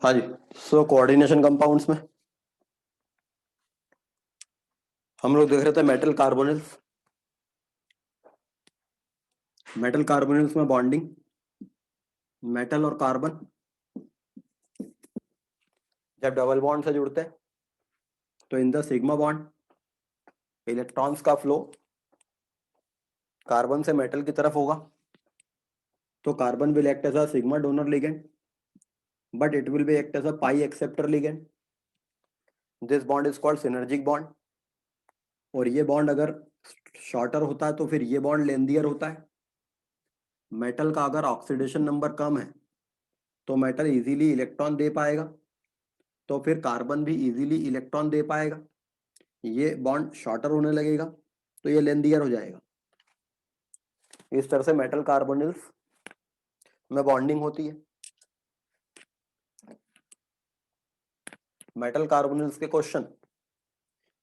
हाँ जी। So coordination compounds में हम लोग देख रहे थे मेटल कार्बोनिल्स। मेटल कार्बोनिल्स में बॉन्डिंग मेटल और कार्बन जब डबल बॉन्ड से जुड़ते हैं तो in the sigma bond electrons का फ्लो कार्बन से मेटल की तरफ होगा। तो carbon will act as a sigma donor ligand but it will be act as a pi acceptor ligand. This bond is called synergic bond. और ये bond अगर shorter होता है तो फिर ये बॉन्ड लेंदियर होता है। मेटल का अगर ऑक्सीडेशन नंबर कम है तो मेटल इजीली इलेक्ट्रॉन दे पाएगा, तो फिर कार्बन भी इजीली इलेक्ट्रॉन दे पाएगा। ये बॉन्ड शॉर्टर होने लगेगा तो ये लेंदियर हो जाएगा। इस तरह से मेटल कार्बोनिल्स में बॉन्डिंग होती है। मेटल कार्बोनिल्स के क्वेश्चन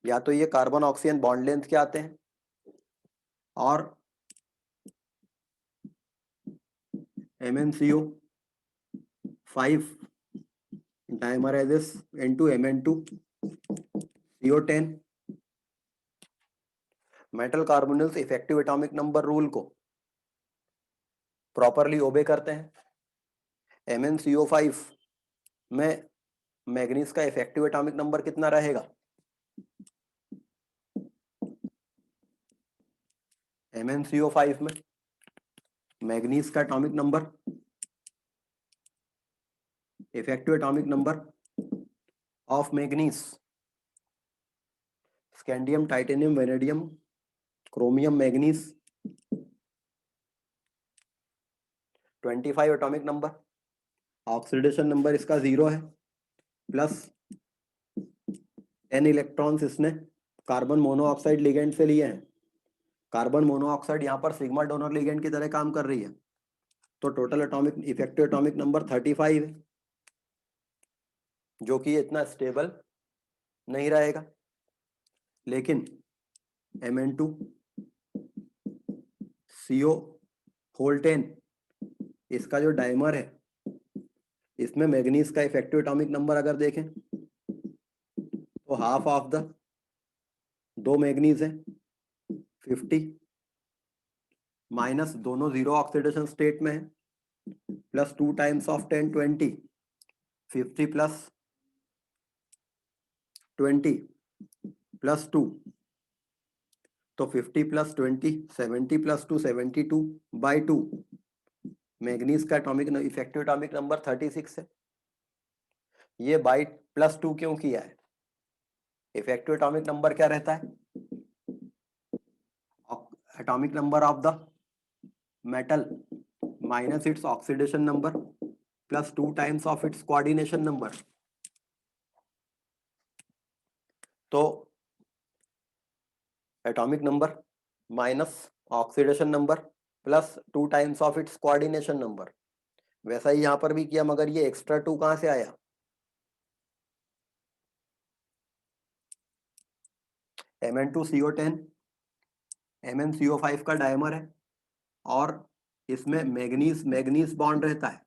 या तो ये कार्बन ऑक्सीजन बॉन्ड लेंथ के आते हैं और MnCO 5 डाइमराइजेस into Mn2 CO10। Metal carbonyls effective atomic number rule को प्रॉपरली ओबे करते हैं। MnCO5 में मैग्नीज का इफेक्टिव एटॉमिक नंबर कितना रहेगा? MnCO5 में मैग्नीज का atomic number effective atomic number of manganese scandium titanium vanadium chromium manganese 25 atomic number. Oxidation number इसका 0 है प्लस 10 इलेक्ट्रॉन्स इसने कार्बन मोनोऑक्साइड लिगेंड से लिए हैं। कार्बन मोनोऑक्साइड यहाँ पर सिग्मा डोनर लिगेंड की तरह काम कर रही है। तो total atomic effective atomic number 35 है, जो कि इतना स्टेबल नहीं रहेगा। लेकिन Mn2CO होल 10 इसका जो डाइमर है इसमें मैग्नीज का इफेक्टिव एटॉमिक नंबर अगर देखें तो हाफ ऑफ द दो मैग्नीज है 50 माइनस दोनों जीरो ऑक्सीडेशन स्टेट में है plus 2 times of 10 20 50 plus 20 plus 2 तो 50 प्लस 20 70 प्लस 2 72 बाई 2। मैग्नीज का एटॉमिक इफेक्टिव एटॉमिक नंबर 36 है। ये बाई प्लस 2 क्यों किया है? इफेक्टिव एटॉमिक नंबर क्या रहता है? Atomic number of the metal minus its oxidation number plus 2 times of its coordination number. तो atomic number minus oxidation number plus 2 times of its coordination number. वैसा ही यहां पर भी किया, मगर ये एक्स्ट्रा 2 कहां से आया? Mn2CO10 MnCO5 का डायमर है और इसमें मैग्नीज मैग्नीज बॉन्ड रहता है।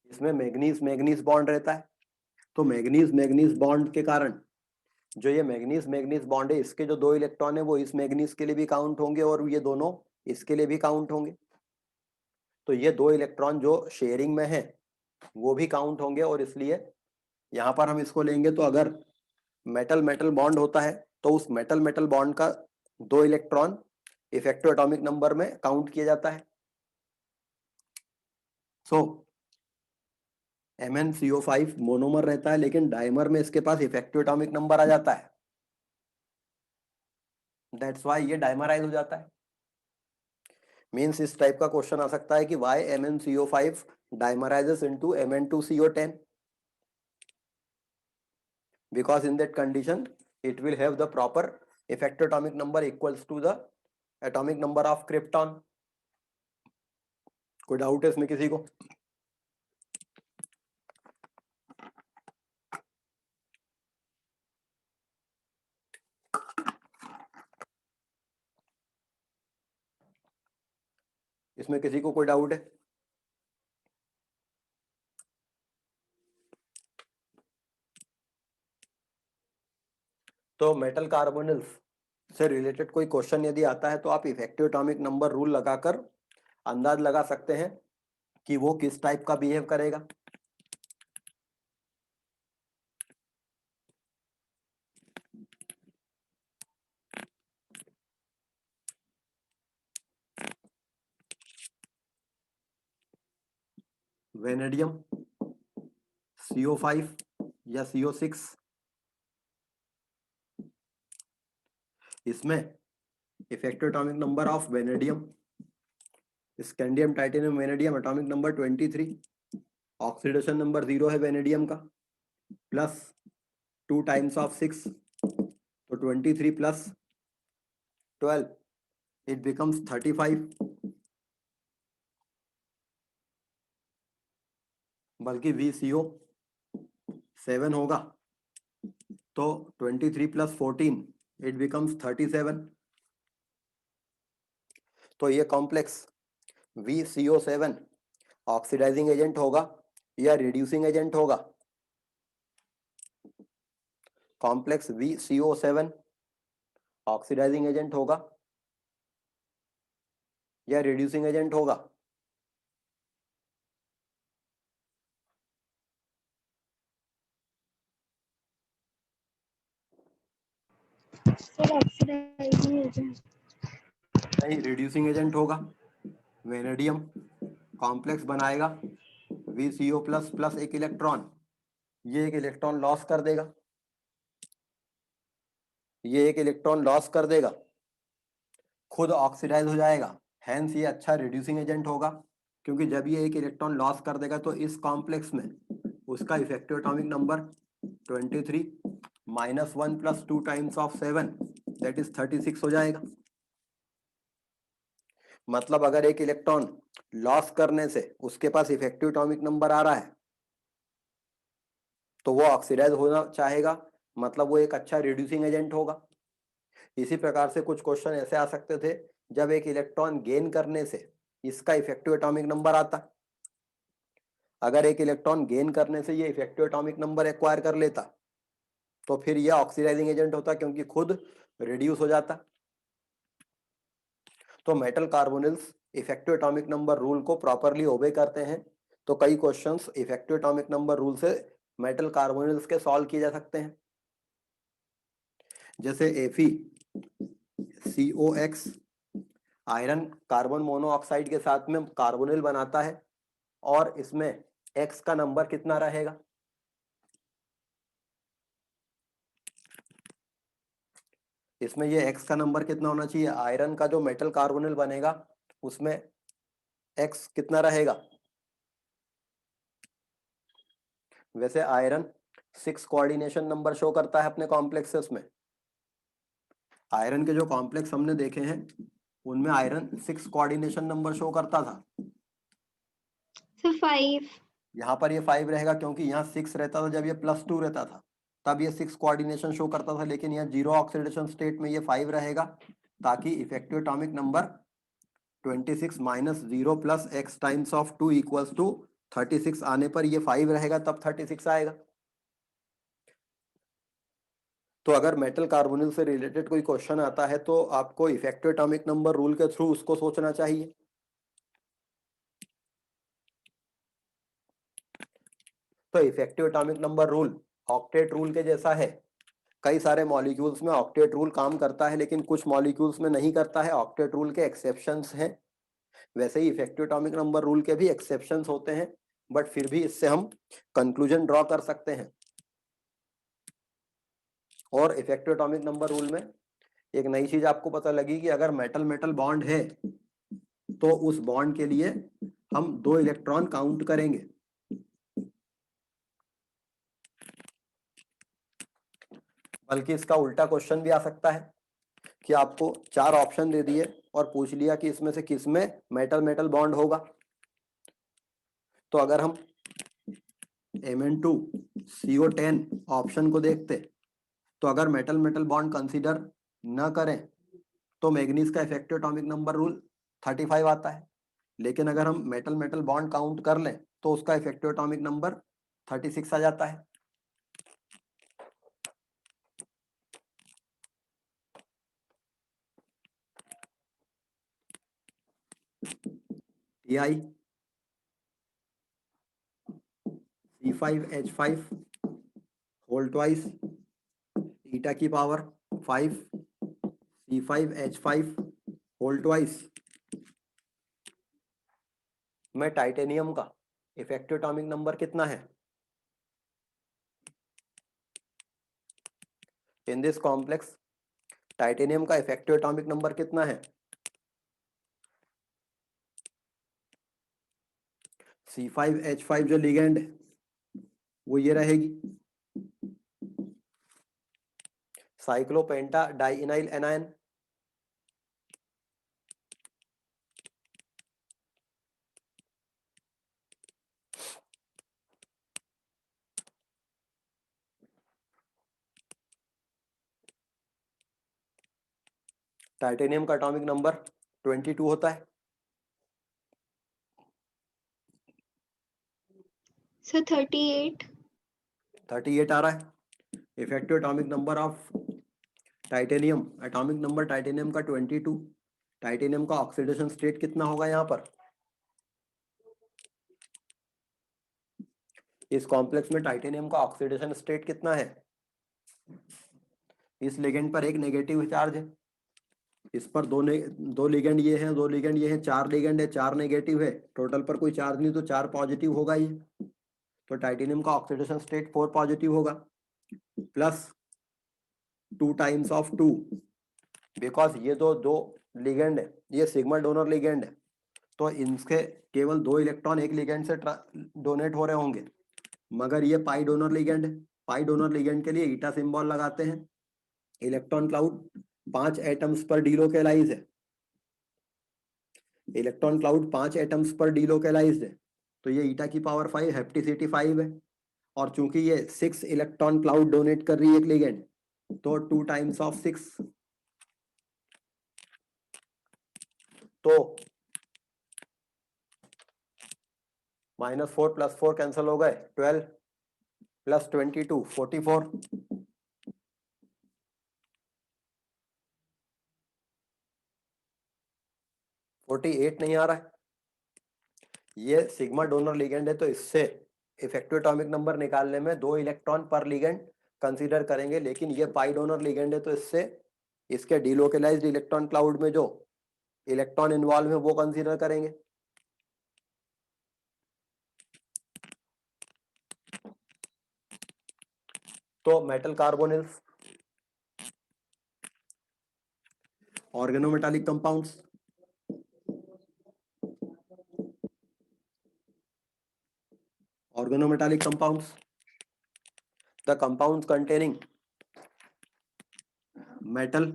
इसमें मैग्नीज मैग्नीज बॉन्ड रहता है। तो मैग्नीज मैग्नीज बॉन्ड के कारण जो ये मैग्नीज मैग्नीज बॉन्ड है इसके जो 2 इलेक्ट्रॉन है वो इस मैग्नीज के लिए भी काउंट होंगे और ये दोनों इसके लिए भी काउंट होंगे। तो ये 2 इलेक्ट्रॉन जो शेयरिंग में है वो भी काउंट होंगे और इसलिए यहां पर हम इसको लेंगे तो अगर मेटल मेटल बॉन्ड होता है तो उस मेटल मेटल बॉन्ड का 2 इलेक्ट्रॉन इफेक्टिव एटॉमिक नंबर में काउंट किया जाता है। सो MnCO5 मोनोमर रहता है लेकिन डाइमर में इसके पास इफेक्टिव एटॉमिक नंबर आ जाता है। दैट्स वाई ये डाइमराइज हो जाता है। मीन्स इस टाइप का क्वेश्चन आ सकता है कि why MnCO5 dimerizes into Mn2CO10 because in that condition it will have the proper effective atomic number equals to the atomic number of krypton। कोई डाउट है इसमें किसी को? इसमें किसी को कोई डाउट है? तो मेटल कार्बोनिल्स से रिलेटेड कोई क्वेश्चन यदि आता है तो आप इफेक्टिव एटॉमिक नंबर रूल लगाकर अंदाज लगा सकते हैं कि वो किस टाइप का बिहेव करेगा। वेनेडियम CO5 या CO6, इसमें effective atomic number of vanadium, scandium titanium vanadium atomic number 23, oxidation number 0 है वेनेडियम का, प्लस 2 टाइम्स ऑफ 6, तो 23 प्लस 12 इट बिकम्स 35, बल्कि VCO7 होगा, तो 23 प्लस 14 इट बिकम्स 37। तो ये कॉम्प्लेक्स VCO7 ऑक्सीडाइजिंग एजेंट होगा या रिड्यूसिंग एजेंट होगा? कॉम्प्लेक्स VCO7 ऑक्सीडाइजिंग एजेंट होगा या रिड्यूसिंग एजेंट होगा? Sir oxidising agent. नहीं, रिड्यूसिंग एजेंट होगा। वेनेडियम कॉम्प्लेक्स बनाएगा VCO प्लस प्लस एक इलेक्ट्रॉन, ये एक इलेक्ट्रॉन लॉस कर देगा, ये एक इलेक्ट्रॉन लॉस कर देगा, खुद ऑक्सीडाइज हो जाएगा, हैंस ये अच्छा रिड्यूसिंग एजेंट होगा, क्योंकि जब ये एक इलेक्ट्रॉन लॉस कर देगा तो इस कॉम्प्लेक्स में उसका effective atomic number 23 -1 plus 2 times of 7 that is 36 हो जाएगा। मतलब अगर एक इलेक्ट्रॉन लॉस करने से उसके पास इफेक्टिव एटॉमिक नंबर आ रहा है तो वो ऑक्सीडाइज होना चाहेगा, मतलब वो एक अच्छा रिड्यूसिंग एजेंट होगा। इसी प्रकार से कुछ क्वेश्चन ऐसे आ सकते थे जब एक इलेक्ट्रॉन गेन करने से इसका इफेक्टिव एटॉमिक नंबर आता, अगर एक इलेक्ट्रॉन गेन करने से ये इफेक्टिव एटॉमिक नंबर एक्वायर कर लेता तो फिर यह ऑक्सीडाइजिंग एजेंट होता, क्योंकि खुद रिड्यूस हो जाता। तो metal carbonyls effective atomic number rule को प्रॉपरली ओबे करते हैं, तो कई questions effective atomic number rule से मेटल कार्बोनिल्स के सॉल्व किए जा सकते हैं। जैसे FeCOX आयरन कार्बन मोनोऑक्साइड के साथ में कार्बोनिल बनाता है और इसमें X का नंबर कितना रहेगा? इसमें ये X का नंबर कितना होना चाहिए? आयरन का जो मेटल कार्बोनिल बनेगा उसमें X कितना रहेगा? वैसे आयरन 6 कोऑर्डिनेशन नंबर शो करता है अपने कॉम्प्लेक्सेस में। आयरन के जो कॉम्प्लेक्स हमने देखे हैं उनमें आयरन 6 कोऑर्डिनेशन नंबर शो करता था। सर 5। यहाँ पर ये 5 रहेगा क्योंकि यहाँ 6 रहता था जब ये +2 रहता था, तब ये 6 कोऑर्डिनेशन शो करता था, लेकिन यहाँ 0 ऑक्सीडेशन स्टेट में ये 5 रहेगा, ताकि effective atomic number 26 - 0 plus x times of 2 equals to 36 आने पर ये 5 रहेगा, तब 36 आएगा। तो अगर मेटल कार्बोनिल से रिलेटेड कोई क्वेश्चन आता है तो आपको इफेक्टिव एटॉमिक नंबर रूल के थ्रू उसको सोचना चाहिए। तो effective atomic number rule octet rule के जैसा है। कई सारे मॉलिक्यूल्स में ऑक्टेट रूल काम करता है, लेकिन कुछ मॉलिक्यूल्स में नहीं करता है। ऑक्टेट रूल के एक्सेप्शंस हैं। वैसे ही इफेक्टिव एटॉमिक नंबर रूल के भी एक्सेप्शंस होते हैं, बट फिर भी इससे हम कंक्लूजन ड्रॉ कर सकते हैं। और इफेक्टिव एटॉमिक नंबर रूल में एक नई चीज आपको पता लगी कि अगर मेटल मेटल बॉन्ड है तो उस बॉन्ड के लिए हम 2 इलेक्ट्रॉन काउंट करेंगे। बल्कि इसका उल्टा क्वेश्चन भी आ सकता है कि आपको 4 ऑप्शन दे दिए और पूछ लिया कि इसमें से किस में मेटल मेटल बॉन्ड होगा। तो अगर हम Mn2CO10 ऑप्शन को देखते तो अगर मेटल मेटल बॉन्ड कंसीडर न करें तो मैग्नीज का इफेक्टिव एटॉमिक नंबर रूल 35 आता है, लेकिन अगर हम मेटल मेटल बॉन्ड काउंट कर लें तो उसका इफेक्टिव एटॉमिक नंबर 36 आ जाता है। Ti C5H5 whole twice eta की पावर 5 C5H5 whole twice में टाइटेनियम का इफेक्टिव एटॉमिक नंबर कितना है इन दिस कॉम्प्लेक्स टाइटेनियम का इफेक्टिव एटॉमिक नंबर कितना है C5H5 जो लिगेंड है वो ये रहेगी साइक्लोपेंटा डाइइनाइल एनायन टाइटेनियम का एटॉमिक नंबर 22 होता है सर 38. 38 आ रहा है effective atomic number of titanium atomic number titanium का 22 टाइटेनियम का ऑक्सीडेशन स्टेट कितना होगा यहाँ पर इस कॉम्प्लेक्स में टाइटेनियम का ऑक्सीडेशन स्टेट कितना है इस लिगेंड पर एक नेगेटिव चार्ज है इस पर दो लिगेंड ये हैं दो लिगेंड ये हैं चार लिगेंड है चार नेगेटिव है टोटल पर कोई चार्ज नहीं तो चार पॉजिटिव होगा ही तो टाइटेनियम का ऑक्सीडेशन स्टेट 4 पॉजिटिव होगा प्लस 2 टाइम्स ऑफ 2 बिकॉज ये दो लिगेंड है ये सिग्मा डोनर लिगेंड है तो इनके केवल 2 इलेक्ट्रॉन एक लिगेंड से डोनेट हो रहे होंगे मगर ये पाई डोनर लिगेंड है पाई डोनर लिगेंड के लिए ईटा सिंबल लगाते हैं इलेक्ट्रॉन क्लाउड 5 एटम्स पर डीलोकेलाइज है इलेक्ट्रॉन क्लाउड 5 एटम्स पर डीलोकेलाइज है तो ये ईटा की पावर 5 हेप्टिसिटी 5 है और चूंकि ये 6 इलेक्ट्रॉन क्लाउड डोनेट कर रही है एक लिगेंड तो 2 टाइम्स ऑफ 6 तो -4 + 4 कैंसिल हो गए 12 + 22 44 48 नहीं आ रहा है ये सिग्मा डोनर लिगेंड है तो इससे इफेक्टिव एटॉमिक नंबर निकालने में 2 इलेक्ट्रॉन पर लिगेंड कंसीडर करेंगे लेकिन ये पाई डोनर लिगेंड है तो इससे इसके डीलोकेलाइज्ड इलेक्ट्रॉन क्लाउड में जो इलेक्ट्रॉन इन्वॉल्व है वो कंसीडर करेंगे तो metal carbonyls organometallic compounds organometallic compounds the compounds containing metal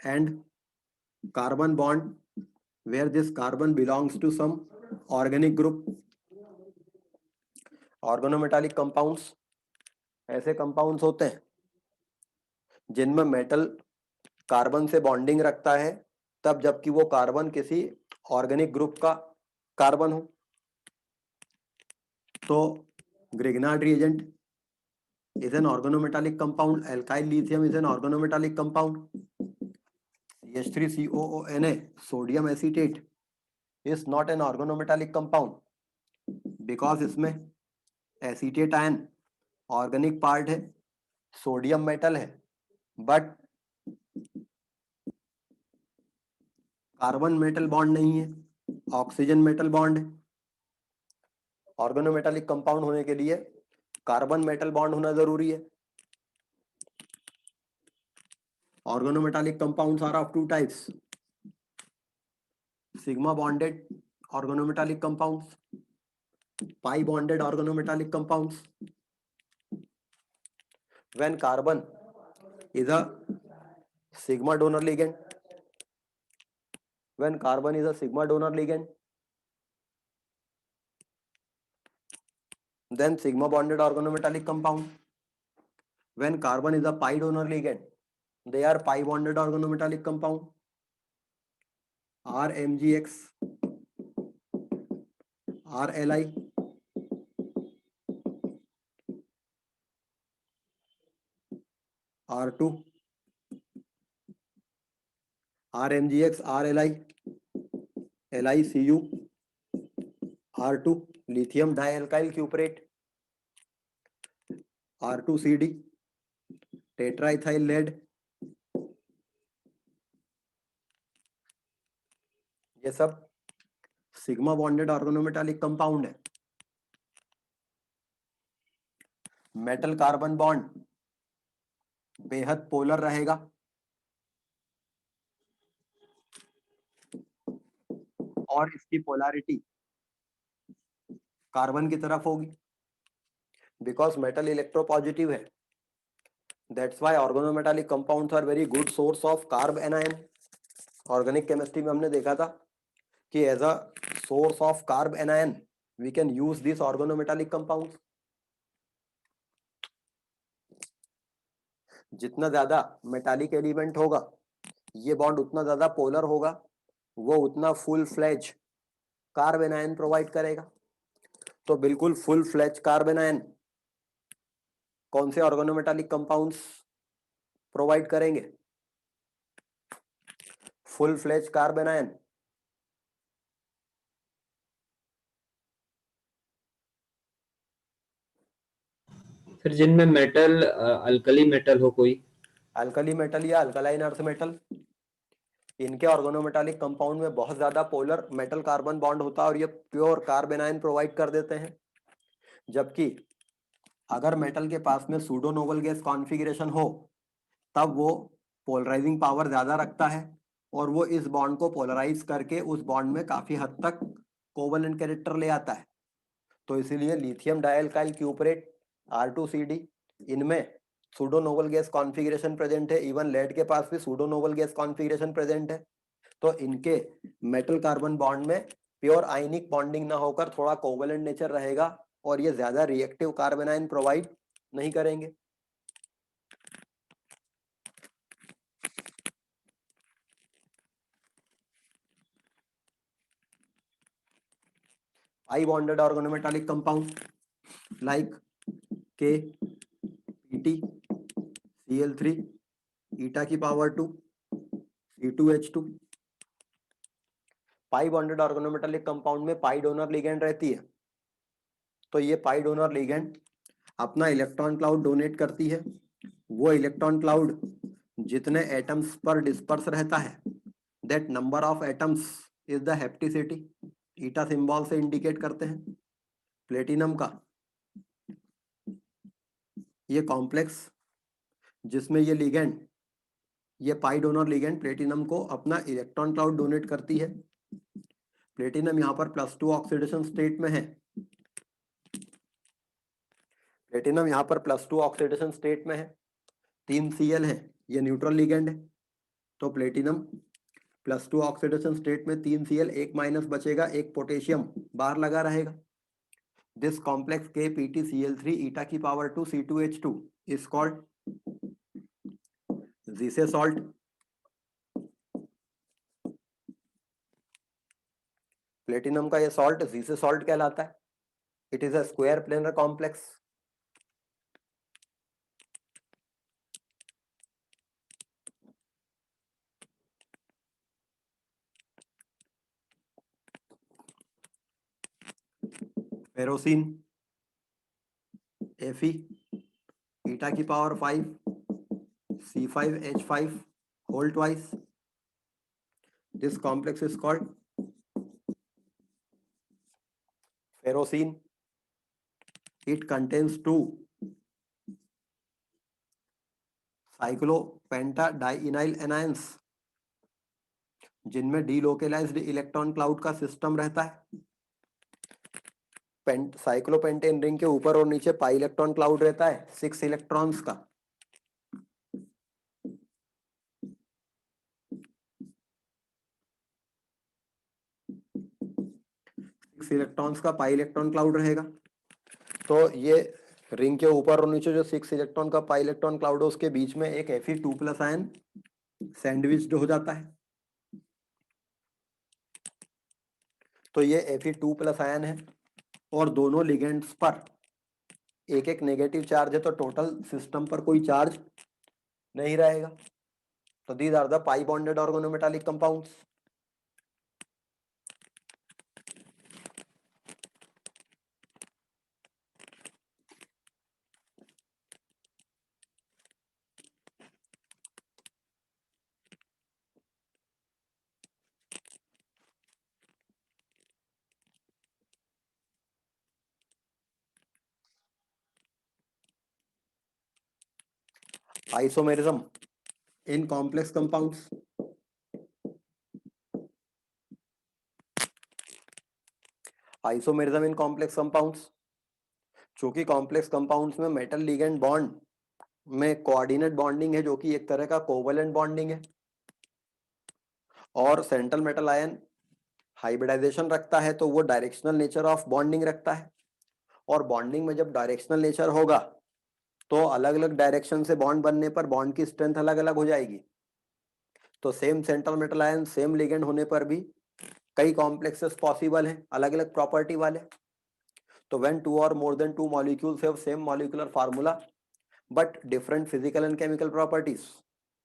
and carbon bond where this carbon belongs to some organic group organometallic compounds ऐसे कंपाउंड्स होते हैं जिनमें मेटल कार्बन से बॉन्डिंग रखता है तब जबकि वो कार्बन किसी ऑर्गेनिक ग्रुप का कार्बन हो तो Grignard reagent is an organometallic compound alkyl lithium is an organometallic compound CH3COONA sodium acetate is not an organometallic compound because इसमें एसीटेट आयन ऑर्गेनिक पार्ट है सोडियम मेटल है but carbon metal bond नहीं है oxygen metal bond है organometallic compound होने के लिए carbon metal bond होना जरूरी है organometallic compounds are of 2 types sigma bonded organometallic compounds pi bonded organometallic compounds when carbon is a sigma donor ligand when carbon is a sigma donor ligand then sigma bonded organometallic compound when carbon is a pi donor ligand they are pi bonded organometallic compound RMgx RLi R2 RMgx RLi LiCu R2 lithium dialkyl cuprate, R2CD tetraethyl lead, ये सब sigma bonded organometallic compound है। Metal carbon bond बेहद polar रहेगा और इसकी polarity carbon की तरफ होगी, बिकॉज मेटल इलेक्ट्रोपॉजिटिव है। That's why organometallic compounds are very good source of carbanion. Organic chemistry में हमने देखा था कि as a source of carbanion we can use this organometallic compounds. जितना ज्यादा मेटालिक एलिमेंट होगा ये बॉन्ड उतना ज्यादा पोलर होगा, वो उतना full fledge carbanion provide करेगा। तो बिल्कुल फुल फ्लेज कार्ब एनायन कौन से ऑर्गेनोमेटालिक कंपाउंड्स प्रोवाइड करेंगे? फुल फ्लेज कार्ब एनायन फिर जिनमें मेटल अल्कली मेटल हो, कोई अल्कली मेटल या अल्कलाइन अर्थ मेटल, इनके ऑर्गेनोमेटालिक कंपाउंड में बहुत ज्यादा पोलर मेटल कार्बन बॉन्ड होता है और ये प्योर कार्ब एनायन प्रोवाइड कर देते हैं। जबकि अगर मेटल के पास में सूडो नोबल गैस कॉन्फ़िगरेशन हो तब वो पोलराइजिंग पावर ज्यादा रखता है और वो इस बॉन्ड को पोलराइज करके उस बॉन्ड में काफी हद तक कोवलेंट कैरेक्टर ले आता है। तो इसीलिए लिथियम डायल्काइल क्यूपरेट R2CD इनमें pseudo noble gas configuration present है। इवन लेड के पास भी pseudo noble gas configuration present है। तो इनके मेटल कार्बन बॉन्ड में प्योर आयनिक बॉन्डिंग ना होकर थोड़ा कोवलेंट नेचर रहेगा और ये ज्यादा रिएक्टिव कार्बन आयन प्रोवाइड नहीं करेंगे। I bonded organometallic compound like K, PT, Cl3, eta की power 2, C2H2। Pi bonded organometallic compound में पाई डोनर लिगेंड रहती है, तो ये पाई डोनर लिगेंड अपना इलेक्ट्रॉन क्लाउड डोनेट करती है। वो इलेक्ट्रॉन क्लाउड जितने एटम्स पर डिस्पर्स रहता है that number of atoms is the hapticity, eta symbol से इंडिकेट करते हैं। प्लेटिनम का ये कॉम्प्लेक्स जिसमें ये लिगेंड, ये पाई डोनर लिगेंड प्लेटिनम को अपना इलेक्ट्रॉन क्लाउड डोनेट करती है। प्लेटिनम यहाँ पर +2 ऑक्सीडेशन स्टेट में है। प्लेटिनम यहाँ पर +2 ऑक्सीडेशन स्टेट में है, 3 Cl है, ये न्यूट्रल लिगेंड है। तो प्लेटिनम +2 ऑक्सीडेशन स्टेट में 3 Cl, एक माइनस बचेगा, एक पोटेशियम बाहर लगा रहेगा। दिस कॉम्प्लेक्स KPtCl3 ईटा की power 2 C2H2 is called Zeise's salt. Platinum का ये सॉल्ट जीसे सॉल्ट कहलाता है। It is a square planar complex. Ferrocene Fe eta की power 5 C5H5 whole twice. This complex is called ferrocene. It contains 2 cyclopentadienyl anions जिनमें डीलोकेलाइज्ड electron cloud का system रहता है। Cyclopentane ring के ऊपर और नीचे पाई इलेक्ट्रॉन क्लाउड रहता है 6 इलेक्ट्रॉन्स का। 6 इलेक्ट्रॉन्स का पाई इलेक्ट्रॉन क्लाउड रहेगा। तो ये रिंग के ऊपर और नीचे जो 6 इलेक्ट्रॉन का पाई इलेक्ट्रॉन क्लाउड है उसके बीच में एक Fe2+ आयन सैंडविच हो जाता है। तो ये Fe2+ आयन है और दोनों लिगेंड्स पर एक एक नेगेटिव चार्ज है, तो टोटल सिस्टम पर कोई चार्ज नहीं रहेगा। तो these are the pi bonded organometallic compounds. isomerism in complex compounds. Isomerism in complex compounds. चूंकि कॉम्प्लेक्स कंपाउंड्स में मेटल लिगेंड बॉन्ड में कोऑर्डिनेट बॉन्डिंग है, जो कि एक तरह का कोवलेंट बॉन्डिंग है, और सेंट्रल मेटल आयन हाइब्रिडाइजेशन रखता है, तो वो डायरेक्शनल नेचर ऑफ बॉन्डिंग रखता है। और बॉन्डिंग में जब डायरेक्शनल नेचर होगा तो अलग अलग डायरेक्शन से बॉन्ड बनने पर बॉन्ड की स्ट्रेंथ अलग अलग हो जाएगी। तो same central metal ion same ligand होने पर भी कई कॉम्प्लेक्सेस पॉसिबल हैं अलग अलग प्रॉपर्टी वाले। तो व्हेन टू और more than two molecules have same molecular formula but different physical and chemical properties,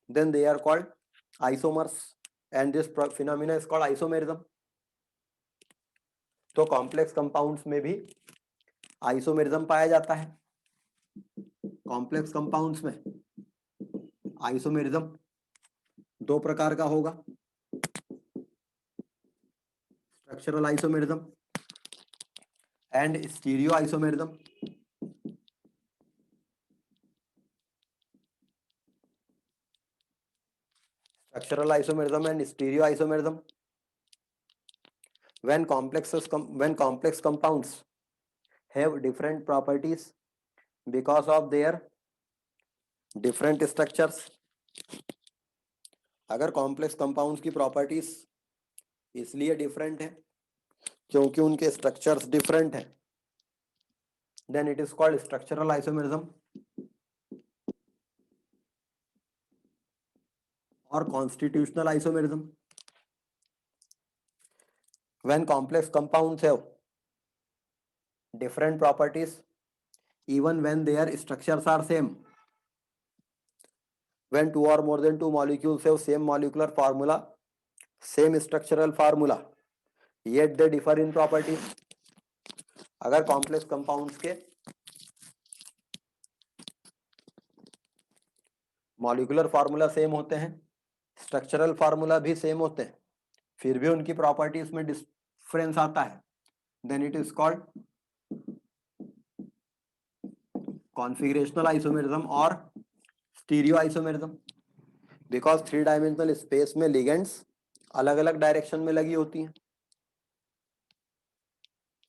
then they are called isomers, and this phenomena is called isomerism. तो कॉम्प्लेक्स कंपाउंड्स में भी isomerism पाया जाता है। Complex compounds में isomerism दो प्रकार का होगा, structural isomerism and stereo isomerism. Structural isomerism and stereo isomerism. When complex compounds have different properties because of their different structures. अगर कॉम्प्लेक्स कंपाउंड्स की प्रॉपर्टीज इसलिए डिफरेंट है क्योंकि उनके स्ट्रक्चर्स डिफरेंट हैं, then it is called structural isomerism और constitutional isomerism. When complex compounds have different properties even when their structures are same, when two or more than two molecules have same molecular formula, same structural formula, yet they differ in properties. अगर complex compounds के molecular formula same होते हैं, structural formula भी same होते हैं, फिर भी उनकी प्रॉपर्टीज में डिफरेंस आता है, then it is called configurational isomerism और stereo isomerism. Because three dimensional space में लिगेंड्स अलग अलग डायरेक्शन में लगी होती हैं,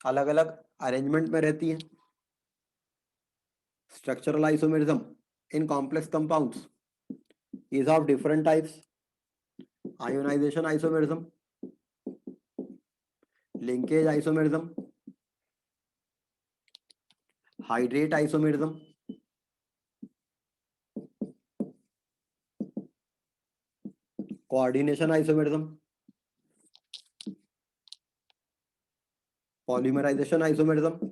अलग अलग अरेंजमेंट में रहती हैं। Structural isomerism in complex compounds is of different types: ionization isomerism, linkage isomerism, hydrate isomerism, coordination isomerism, polymerization isomerism,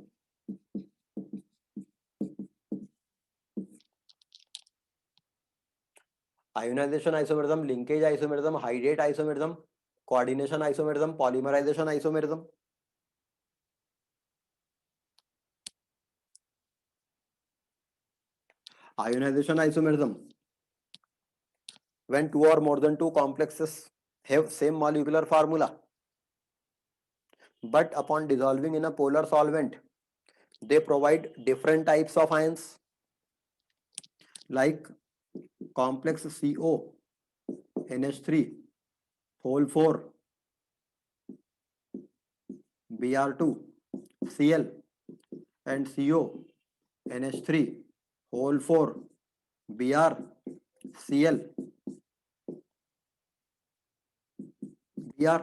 ionization isomerism, linkage isomerism, hydrate isomerism, coordination isomerism, polymerization isomerism. Ionization isomerism, when two or more than two complexes have same molecular formula, but upon dissolving in a polar solvent, they provide different types of ions, like complex CO, NH3, whole 4, Br2, Cl, and CO, NH3, whole 4, Br, Cl, Br।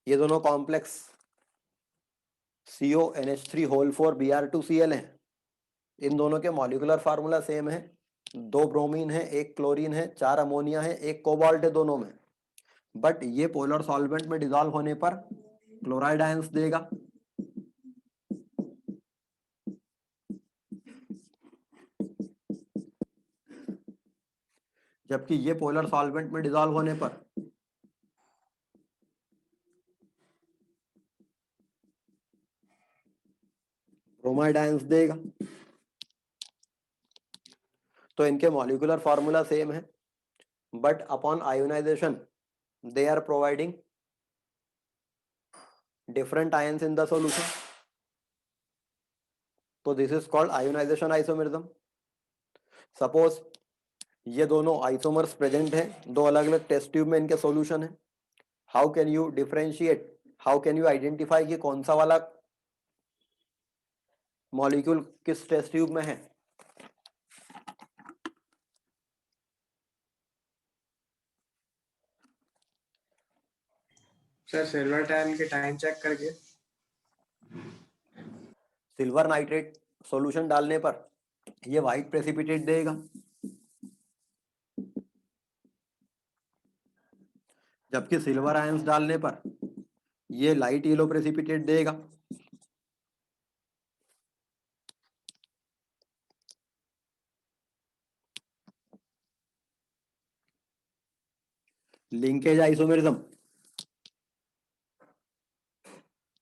ये दोनों complex CO, NH3, whole 4, Br2, Cl हैं। इन दोनों के molecular formula same है, दो bromine है, एक chlorine है, चार अमोनिया है, एक कोबाल्ट है दोनों में, बट ये पोलर सॉल्वेंट में डिसॉल्व होने पर क्लोराइड आयंस देगा, जबकि ये पोलर सॉल्वेंट में डिसॉल्व होने पर ब्रोमाइड आयंस देगा। तो इनके मॉलिक्यूलर फार्मूला सेम है, but upon ionisation they are providing different ions in the solution. So this is called ionization isomerism. Suppose ये दोनों आइसोमर्स प्रेजेंट हैं, दो अलग अलग टेस्ट ट्यूब में इनके सॉल्यूशन है. How can you differentiate, how can you identify कि कौन सा वाला मॉलिक्यूल किस टेस्ट ट्यूब में है? सर सिल्वर टैन के टाइम चेक करके. सिल्वर नाइट्रेट सॉल्यूशन डालने पर ये व्हाइट प्रेसिपिटेट देगा, जबकि सिल्वर आयंस डालने पर ये लाइट येलो प्रेसिपिटेट देगा. Linkage isomerism,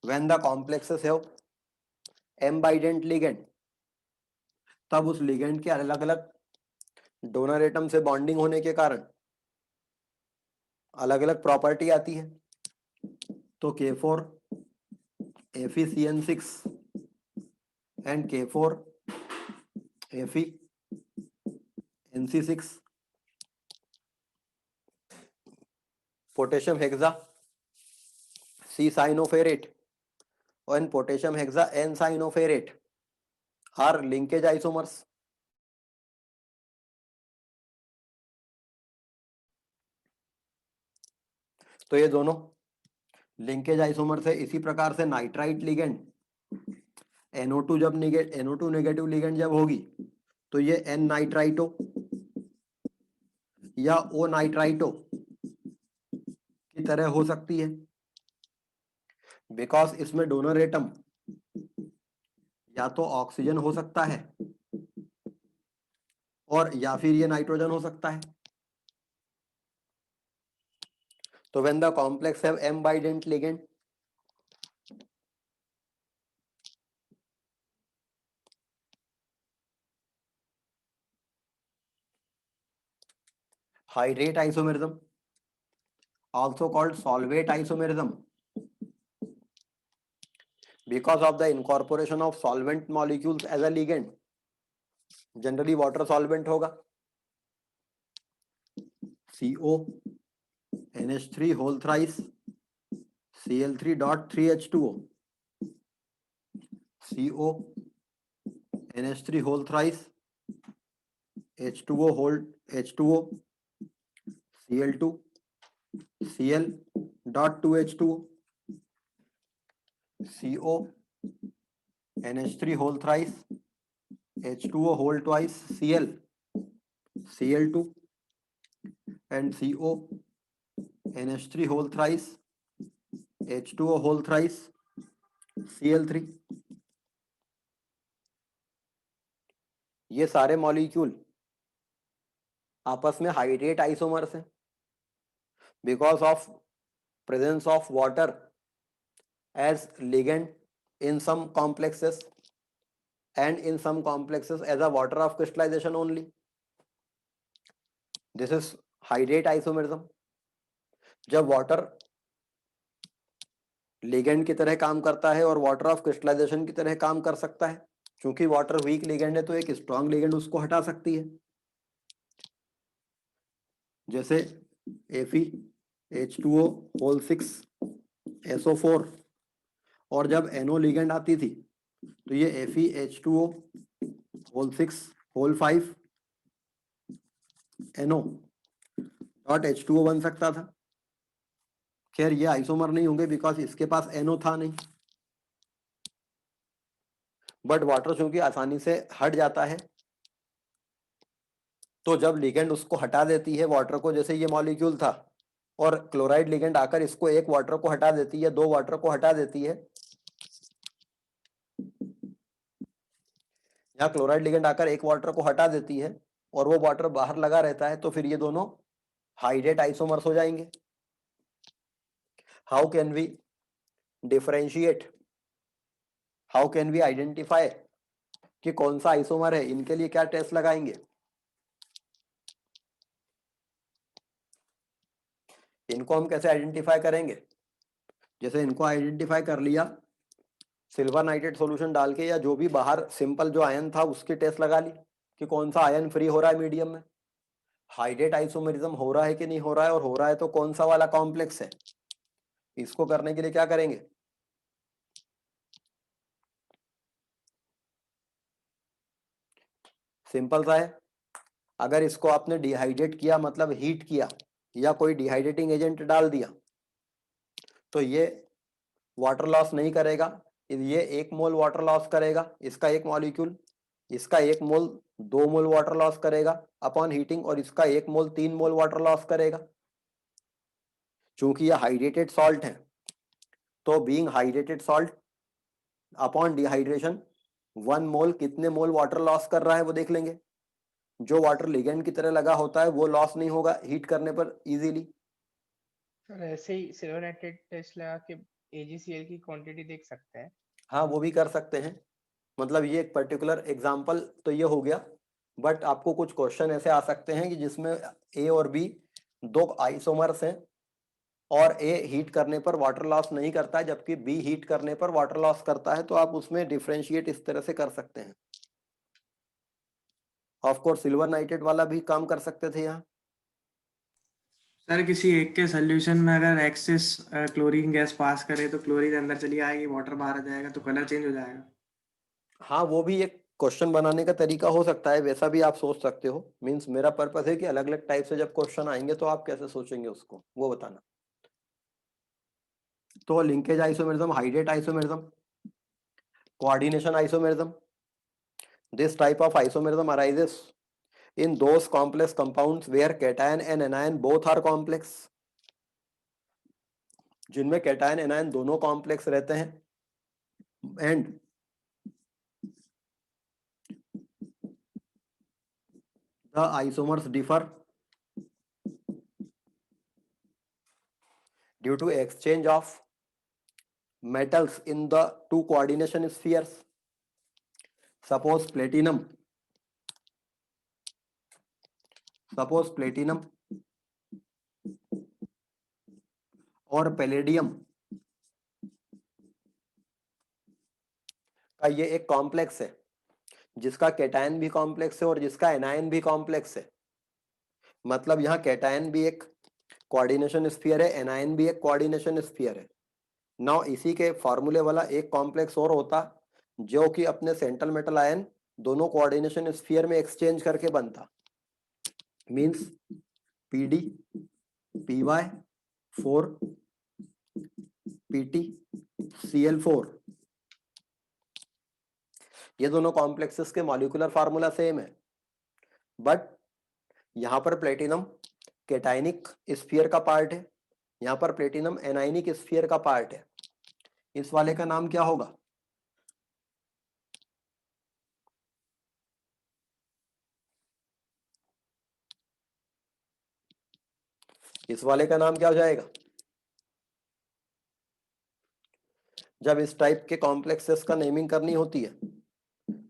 when the complexes have m bidentate ligand, तब उस लिगेंड के अलग अलग डोनर एटम से बॉन्डिंग होने के कारण अलग अलग प्रॉपर्टी आती है. तो K4 FeCN6 and K4 FeNC6 potassium hexa C cyanoferrate and potassium hexa N cyanoferrate are linkage isomers. तो ये दोनों लिंकेज आइसोमर्स है. इसी प्रकार से नाइट्राइट लिगेंड NO2 जब NO2 नेगेटिव लिगेंड जब होगी तो ये N नाइट्राइटो या O नाइट्राइटो की तरह हो सकती है, बिकॉज इसमें डोनर एटम या तो ऑक्सीजन हो सकता है और या फिर ये नाइट्रोजन हो सकता है. तो when the complex have m bidentate ligand, hydrate isomerism, also called solvate isomerism, because of the incorporation of solvent molecules as a ligand, generally water solvent होगा. CO NH3 whole thrice Cl3 dot 3H2O, CO NH3 whole thrice H2O whole H2O Cl2 Cl dot 2H2O, CO NH3 whole thrice H2O whole twice Cl Cl2 and CO NH3 whole thrice H2O whole thrice Cl3. ये सारे molecule आपस में hydrate isomers हैं because of presence of water as ligand in some complexes and in some complexes as a water of crystallization only. This is hydrate isomerism. जब water ligand की तरह काम करता है और वाटर ऑफ क्रिस्टलाइजेशन की तरह काम कर सकता है, क्योंकि वाटर वीक लिगेंड है तो एक स्ट्रॉन्ग लिगेंड उसको हटा सकती है. जैसे FeH2O whole 6 SO4, और जब NO लिगेंड आती थी तो ये FeH2O whole 6 whole 5 NO dot H2O बन सकता था. खैर ये आइसोमर नहीं होंगे बिकॉज इसके पास NO था नहीं, बट वाटर चूंकि आसानी से हट जाता है तो जब लिगेंड उसको हटा देती है वाटर को, जैसे ये मॉलिक्यूल था और क्लोराइड लिगेंड आकर इसको एक वाटर को हटा देती है, दो वाटर को हटा देती है, यहाँ क्लोराइड लिगेंड आकर एक वाटर को हटा देती है और वो वाटर बाहर लगा रहता है, तो फिर ये दोनों हाइड्रेट आइसोमर्स हो जाएंगे. How can we differentiate, how can we identify कि कौन सा आइसोमर है? इनके लिए क्या टेस्ट लगाएंगे? इनको हम कैसे आइडेंटिफाई करेंगे? जैसे इनको आइडेंटिफाई कर लिया सिल्वर नाइट्रेट सॉल्यूशन डाल के, या जो भी बाहर सिंपल जो आयन था उसकी टेस्ट लगा ली कि कौन सा आयन फ्री हो रहा है मीडियम में, हाइड्रेट आइसोमेरिज्म हो रहा है कि नहीं हो रहा है, और हो रहा है तो कौन सा वाला कॉम्प्लेक्स है। इसको करने के लिए क्या करेंगे, सिंपल सा है। अगर इसको आपने डिहाइड्रेट किया मतलब हीट किया या कोई डिहाइड्रेटिंग एजेंट डाल दिया तो ये वाटर लॉस नहीं करेगा, ये 1 मोल वाटर लॉस करेगा, इसका एक मॉलिक्यूल, इसका 1 मोल 2 मोल वाटर लॉस करेगा अपॉन हीटिंग, और इसका 1 मोल 3 मोल वाटर लॉस करेगा। चूंकि ये हाइड्रेटेड सॉल्ट है तो being hydrated salt upon dehydration 1 मोल कितने मोल वाटर लॉस कर रहा है वो देख लेंगे। जो वाटर लिगेंड की तरह लगा होता है वो लॉस नहीं होगा हीट करने पर इजीली। सर ऐसे ही सिल्वर नाइट्रेट टेस्ट लगा के AgCl की क्वांटिटी देख सकते हैं। हाँ वो भी कर सकते हैं, मतलब ये एक पर्टिकुलर एग्जांपल तो ये हो गया, बट आपको कुछ क्वेश्चन ऐसे आ सकते हैं कि जिसमें ए और बी दो आइसोमर्स हैं और ए हीट करने पर वाटर लॉस नहीं करता है जबकि बी हीट करने पर वाटर लॉस करता है, तो आप उसमें डिफरेंशिएट इस तरह से कर सकते हैं। ऑफ कोर्स सिल्वर नाइट्रेट वाला भी काम कर सकते थे यहाँ। सर किसी एक के सोल्यूशन में अगर एक्सेस क्लोरीन गैस पास करे तो क्लोरीन अंदर चली आएगी, वाटर बाहर आ जाएगा, तो कलर चेंज हो जाएगा। हाँ वो भी एक क्वेश्चन बनाने का तरीका हो सकता है, वैसा भी आप सोच सकते हो। मींस मेरा पर्पस है कि अलग अलग टाइप से जब क्वेश्चन आएंगे तो आप कैसे सोचेंगे उसको वो बताना। तो linkage isomerism, hydrate isomerism, coordination isomerism, this type of isomerism arises in those complex compounds where cation and anion both are complex, जिनमें cation anion दोनों कॉम्प्लेक्स रहते हैं and the isomers differ due to exchange of metals in the two coordination spheres. suppose platinum और palladium का ये एक complex है जिसका कैटायन भी कॉम्प्लेक्स है और जिसका एनायन भी कॉम्प्लेक्स है। मतलब यहाँ कैटायन भी एक कोऑर्डिनेशन स्फीयर है, एनायन भी एक कोऑर्डिनेशन स्फीयर है। नाउ इसी के फॉर्मूले वाला एक कॉम्प्लेक्स और होता जो कि अपने सेंट्रल मेटल आयन दोनों कोऑर्डिनेशन स्फीयर में एक्सचेंज करके बनता, means PD PY 4 PT Cl4। ये दोनों कॉम्प्लेक्सेस के मॉलिक्यूलर फार्मूला सेम है, बट यहाँ पर प्लेटिनम कैटायनिक स्फीयर का पार्ट है, यहाँ पर प्लेटिनम एनायनिक स्फीयर का पार्ट है। इस वाले का नाम क्या होगा, इस वाले का नाम क्या हो जाएगा। जब इस टाइप के कॉम्प्लेक्सेस का नेमिंग करनी होती है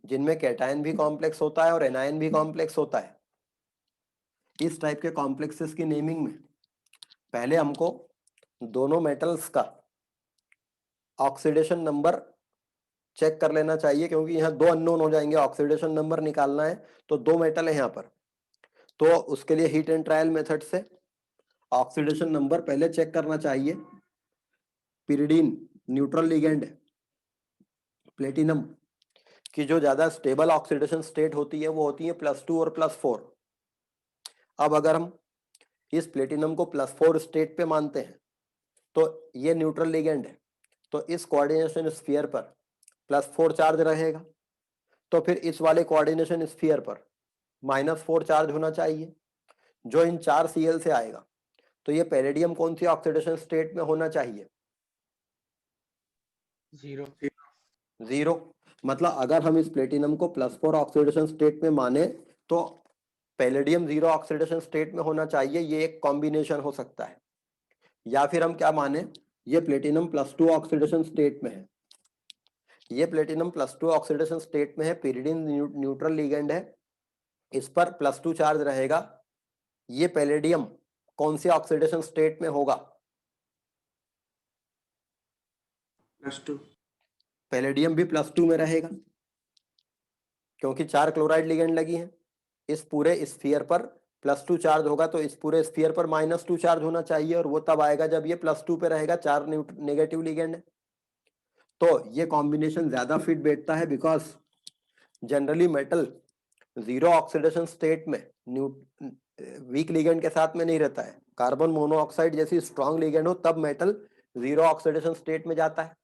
जिनमें कैटायन भी कॉम्प्लेक्स होता है और एनायन भी कॉम्प्लेक्स होता है, इस टाइप के कॉम्प्लेक्सेस की नेमिंग में पहले हमको दोनों मेटल्स का ऑक्सीडेशन नंबर चेक कर लेना चाहिए, क्योंकि यहाँ दो अननोन हो जाएंगे, ऑक्सीडेशन नंबर निकालना है तो दो मेटल है यहाँ पर, तो उसके लिए हीट एंड ट्रायल मेथड से ऑक्सीडेशन नंबर पहले चेक करना चाहिए। पिरिडीन न्यूट्रल लिगेंड है, प्लेटिनम की जो ज्यादा स्टेबल ऑक्सीडेशन स्टेट होती है वो होती है +2 और +4। अब अगर हम इस प्लेटिनम को +4 स्टेट पे मानते हैं तो ये न्यूट्रल लिगेंड है, तो इस कोऑर्डिनेशन स्फीयर पर +4 चार्ज रहेगा, तो फिर इस वाले कोऑर्डिनेशन स्फीयर पर -4 चार्ज होना चाहिए जो इन 4 Cl से आएगा। तो ये पैलेडियम कौन सी ऑक्सीडेशन स्टेट में होना चाहिए, 0। मतलब अगर हम इस प्लेटिनम को +4 ऑक्सीडेशन स्टेट में माने तो पैलेडियम 0 ऑक्सीडेशन स्टेट में होना चाहिए, ये एक कॉम्बिनेशन हो सकता है। या फिर हम क्या माने, ये प्लेटिनम +2 ऑक्सीडेशन स्टेट में है, ये प्लेटिनम +2 ऑक्सीडेशन स्टेट में है, पिरिडिन न्यूट्रल लिगेंड है, इस पर +2 चार्ज रहेगा। ये पैलेडियम कौन से ऑक्सीडेशन स्टेट में होगा, +2। पैलेडियम भी +2 में रहेगा क्योंकि 4 क्लोराइड लिगेंड लगी हैं। इस पूरे स्फीयर पर +2 चार्ज होगा तो इस पूरे स्फीयर पर -2 चार्ज होना चाहिए, और वो तब आएगा जब ये +2 पे रहेगा, 4 नेगेटिव लिगेंड है। तो ये कॉम्बिनेशन ज्यादा फिट बैठता है, because generally metal zero oxidation state में वीक लिगेंड के साथ में नहीं रहता है। कार्बन मोनोऑक्साइड जैसी स्ट्रॉन्ग लिगेंड हो तब मेटल जीरो ऑक्सीडेशन स्टेट में जाता है।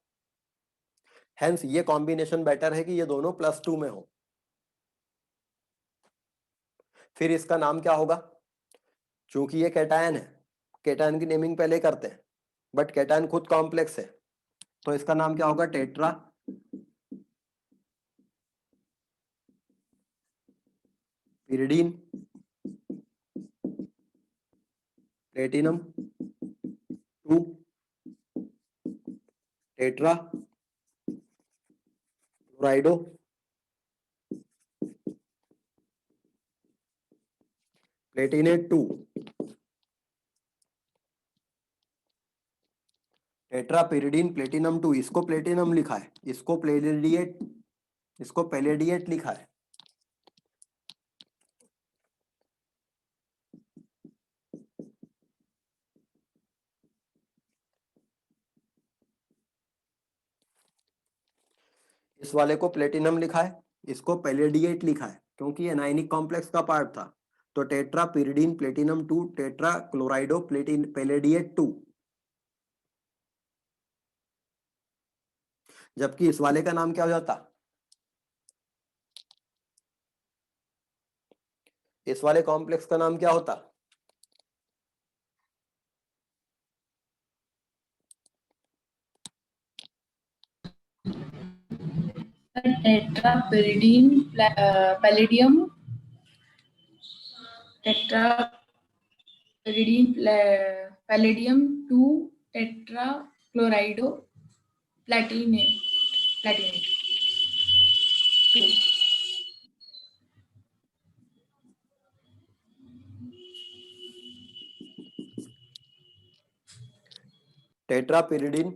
हेंस ये कॉम्बिनेशन बेटर है कि ये दोनों +2 में हो। फिर इसका नाम क्या होगा? चूंकि ये कैटायन है, कैटायन की नेमिंग पहले करते हैं, बट कैटायन खुद कॉम्प्लेक्स है, तो इसका नाम क्या होगा? Tetra pyridine platinum 2 tetra chlorido platinate 2 tetra pyridine platinum 2। इसको प्लेटिनम लिखा है, इसको पैलेडिएट लिखा है। इस वाले को प्लेटिनम लिखा है, इसको पैलेडिएट लिखा है, क्योंकि ये एनायनिक कॉम्प्लेक्स का पार्ट था। तो tetra pyridine platinum 2 tetra chlorido पैलेडिएट 2। जबकि इस वाले का नाम क्या हो जाता? इस वाले कॉम्प्लेक्स का नाम क्या होता? Tetrapyridine palladium tetrapyridine palladium 2 tetra chlorido platinate 2। Tetra pyridine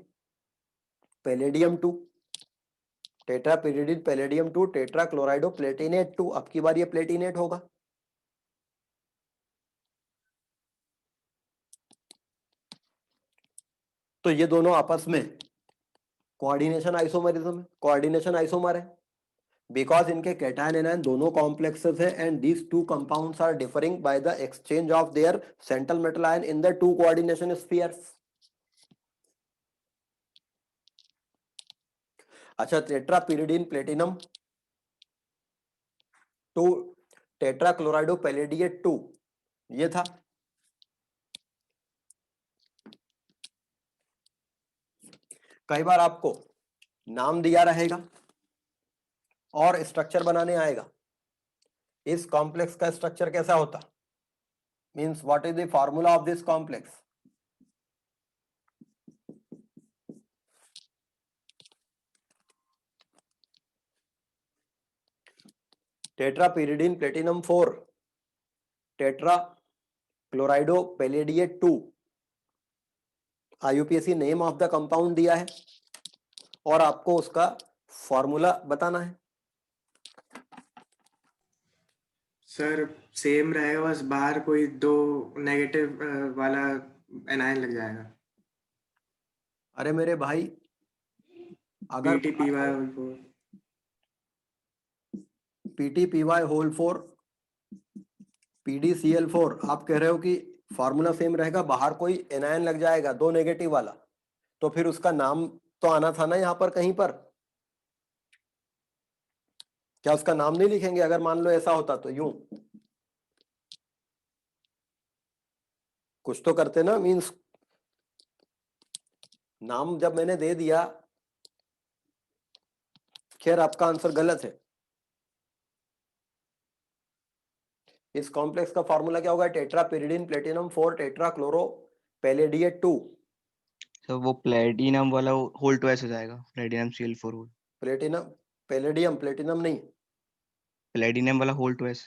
palladium 2 tetra pyridine palladium 2 tetra chlorido platinate 2। अब की बार ये प्लेटिनेट होगा। तो ये दोनों आपस में कोऑर्डिनेशन आइसोमर है, बिकॉज इनके कैटायन एनायन दोनों कॉम्प्लेक्सेस है, and these two compounds are differing by the exchange of their central metal ion in the two coordination spheres. अच्छा, tetra pyridine platinum 2 tetra chlorido पैलेडिएट 2 ये था। कई बार आपको नाम दिया रहेगा और स्ट्रक्चर बनाने आएगा। इस कॉम्प्लेक्स का स्ट्रक्चर कैसा होता? Means what is the formula of this complex? Tetra pyridine platinum 4 tetra chlorido पैलेडिएट 2। IUPAC name of the compound दिया है और आपको उसका फॉर्मूला बताना है। सर सेम रहेगा, बस बाहर कोई 2 नेगेटिव वाला एनायन लग जाएगा। अरे मेरे भाई, अगर PTPY4 PTPY4 PDCl4 आप कह रहे हो कि फॉर्मूला सेम रहेगा, बाहर कोई एनायन लग जाएगा 2 नेगेटिव वाला, तो फिर उसका नाम तो आना था ना यहाँ पर कहीं पर। क्या उसका नाम नहीं लिखेंगे अगर मान लो ऐसा होता? तो यूं कुछ तो करते ना, मींस नाम जब मैंने दे दिया। खैर आपका आंसर गलत है। इस कॉम्प्लेक्स का फॉर्मूला क्या होगा? Tetra pyridine platinum 4 tetra chloro palladate 2। तो वो प्लेटिनम वाला होल ट्वाइस हो जाएगा, platinum Cl4 whole. Platinum palladium platinum नहीं, प्लेटिनम वाला होल ट्वाइस।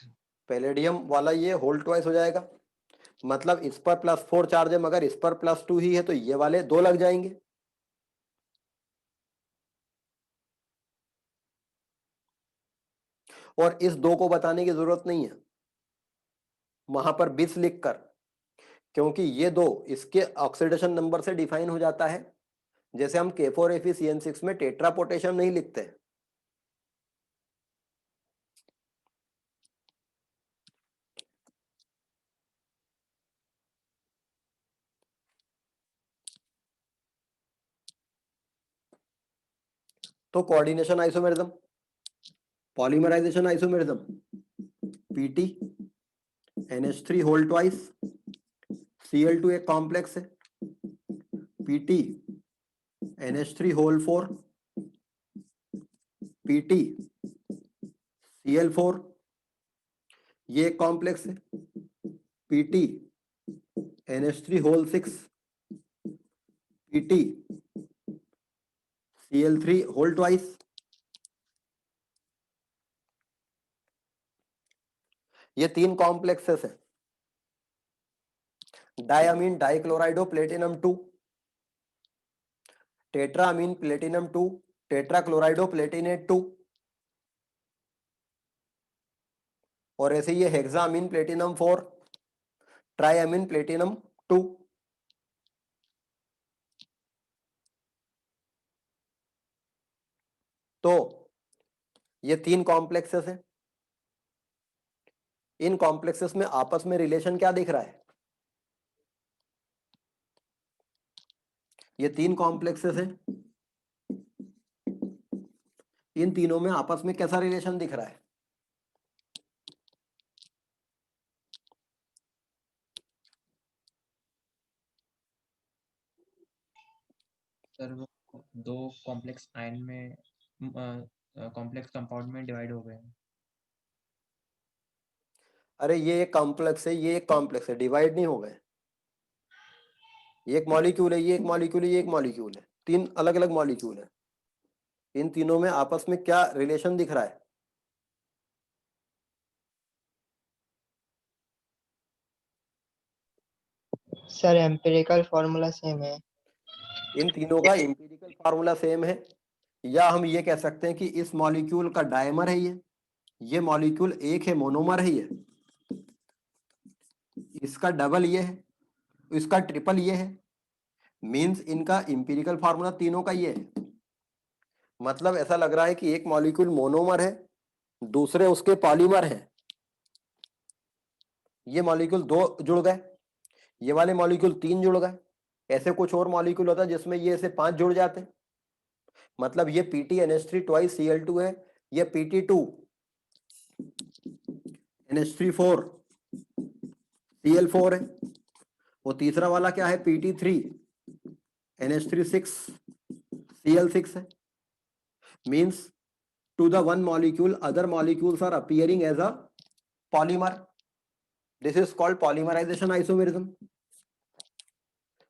पैलेडियम वाला ये होल ट्वाइस हो जाएगा। मतलब इस पर +4 चार्ज है, मगर इस पर +2 ही है, तो ये वाले 2 लग जाएंगे। और इस 2 को बताने की जरूरत नहीं है, वहां पर बिस लिखकर, क्योंकि ये दो इसके ऑक्सीडेशन नंबर से डिफाइन हो जाता है, जैसे हम K4Fe में टेट्रा पोटेशियम नहीं लिखते। तो coordination isomerism, polymerisation isomerism, Pt NH3 whole twice, Cl2 एक कॉम्प्लेक्स है, Pt NH3 whole 4, Pt Cl4 ये एक कॉम्प्लेक्स है, Pt NH3 whole 6, Pt Cl3 whole twice. ये 3 कॉम्प्लेक्सेस है। Diammine dichlorido platinum 2, tetraammine platinum 2, tetrachlorido platinate 2, और ऐसे ये हेक्सामीन प्लेटिनम 4, ट्राइअमीन प्लेटिनम 2। तो ये 3 कॉम्प्लेक्सेस हैं। इन कॉम्प्लेक्सेस में आपस में रिलेशन क्या दिख रहा है? ये 3 कॉम्प्लेक्सेस हैं, इन तीनों में आपस में कैसा रिलेशन दिख रहा है? सर वो दो कॉम्प्लेक्स आयन में कॉम्प्लेक्स कंपाउंड में डिवाइड हो गए हैं। अरे ये एक कॉम्प्लेक्स है, ये एक कॉम्प्लेक्स है, डिवाइड नहीं हो गए। ये एक मॉलिक्यूल है, ये एक मॉलिक्यूल है, ये एक मॉलिक्यूल है, 3 अलग अलग मॉलिक्यूल है। इन तीनों में आपस में क्या रिलेशन दिख रहा है? सर एम्पिरिकल फॉर्मूला सेम है। इन तीनों का एम्पिरिकल फार्मूला सेम है, या हम ये कह सकते हैं कि इस मॉलिक्यूल का डायमर है ये मॉलिक्यूल एक है, मोनोमर है ये, इसका डबल ये है, इसका ट्रिपल ये है। मींस इनका एम्पिरिकल फार्मूला तीनों का ये है। मतलब ऐसा लग रहा है कि एक मॉलिक्यूल मोनोमर है, दूसरे उसके पॉलीमर हैं। ये मॉलिक्यूल 2 जुड़ गए, ये वाले मॉलिक्यूल 3 जुड़ गए। ऐसे कुछ और मॉलिक्यूल होता है जिसमें ये ऐसे 5 जुड़ जाते हैं। मतलब ये PtNH3 ट्वाइस Cl2 है, ये Pt2 NH3 4 Cl4 है। वो तीसरा वाला क्या है? Pt3 NH3 6 Cl6 है। Means to the one molecule other molecules are appearing as a polymer. This is called polymerization isomerism.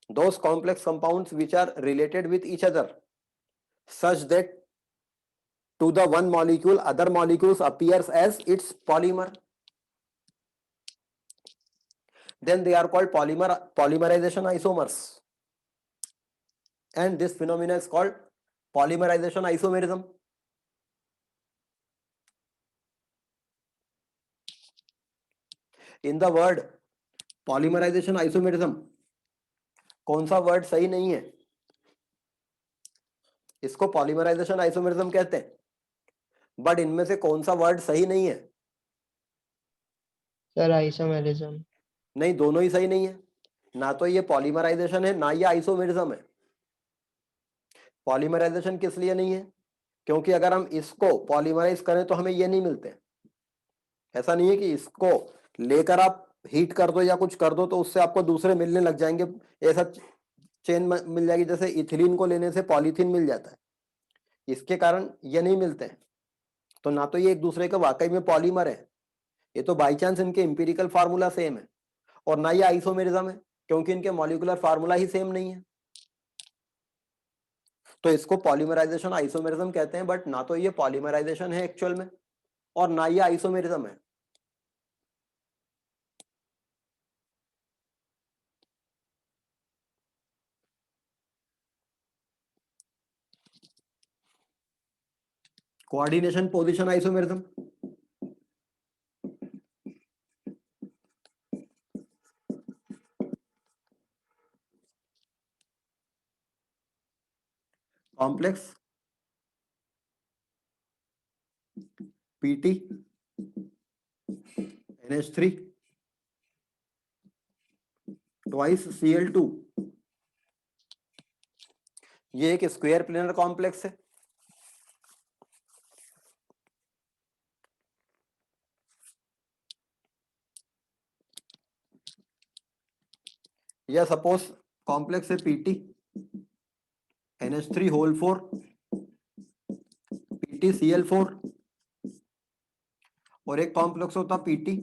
Those complex compounds which are related with each other such that to the one molecule other molecules appears as its polymer, then they are called polymerization isomers, and this phenomena is called polymerization isomerism. In the word polymerization isomerism, कौन सा word सही नहीं है? इसको polymerisation isomerism कहते हैं, but इनमें से कौन सा वर्ड सही नहीं है? Sir isomerism. नहीं, दोनों ही सही नहीं है। ना तो ये पॉलीमराइजेशन है, ना ये आइसोमेरिज्म है। पॉलीमराइजेशन किस लिए नहीं है? क्योंकि अगर हम इसको पॉलीमराइज करें तो हमें ये नहीं मिलते। ऐसा नहीं है कि इसको लेकर आप हीट कर दो या कुछ कर दो तो उससे आपको दूसरे मिलने लग जाएंगे। ऐसा चेन मिल जाएगी, जैसे इथिलीन को लेने से पॉलीथीन मिल जाता है, इसके कारण ये नहीं मिलते हैं। तो ना तो ये एक दूसरे का वाकई में पॉलीमर है, ये तो बाई चांस इनके एम्पिरिकल फार्मूला सेम है, और ना ये आइसोमेरिज्म है क्योंकि इनके मॉलिक्यूलर फार्मूला ही सेम नहीं है। तो इसको पॉलीमराइजेशन आइसोमेरिज्म कहते हैं, बट ना तो ये पॉलीमराइजेशन है एक्चुअल में, और ना ये आइसोमेरिज्म है। Coordination position isomerism, complex PT NH3 twice Cl2, ये एक स्क्वायर प्लेनर कॉम्प्लेक्स है। या सपोज कॉम्प्लेक्स है PT NH3 whole 4 PT Cl4, और एक कॉम्प्लेक्स होता PT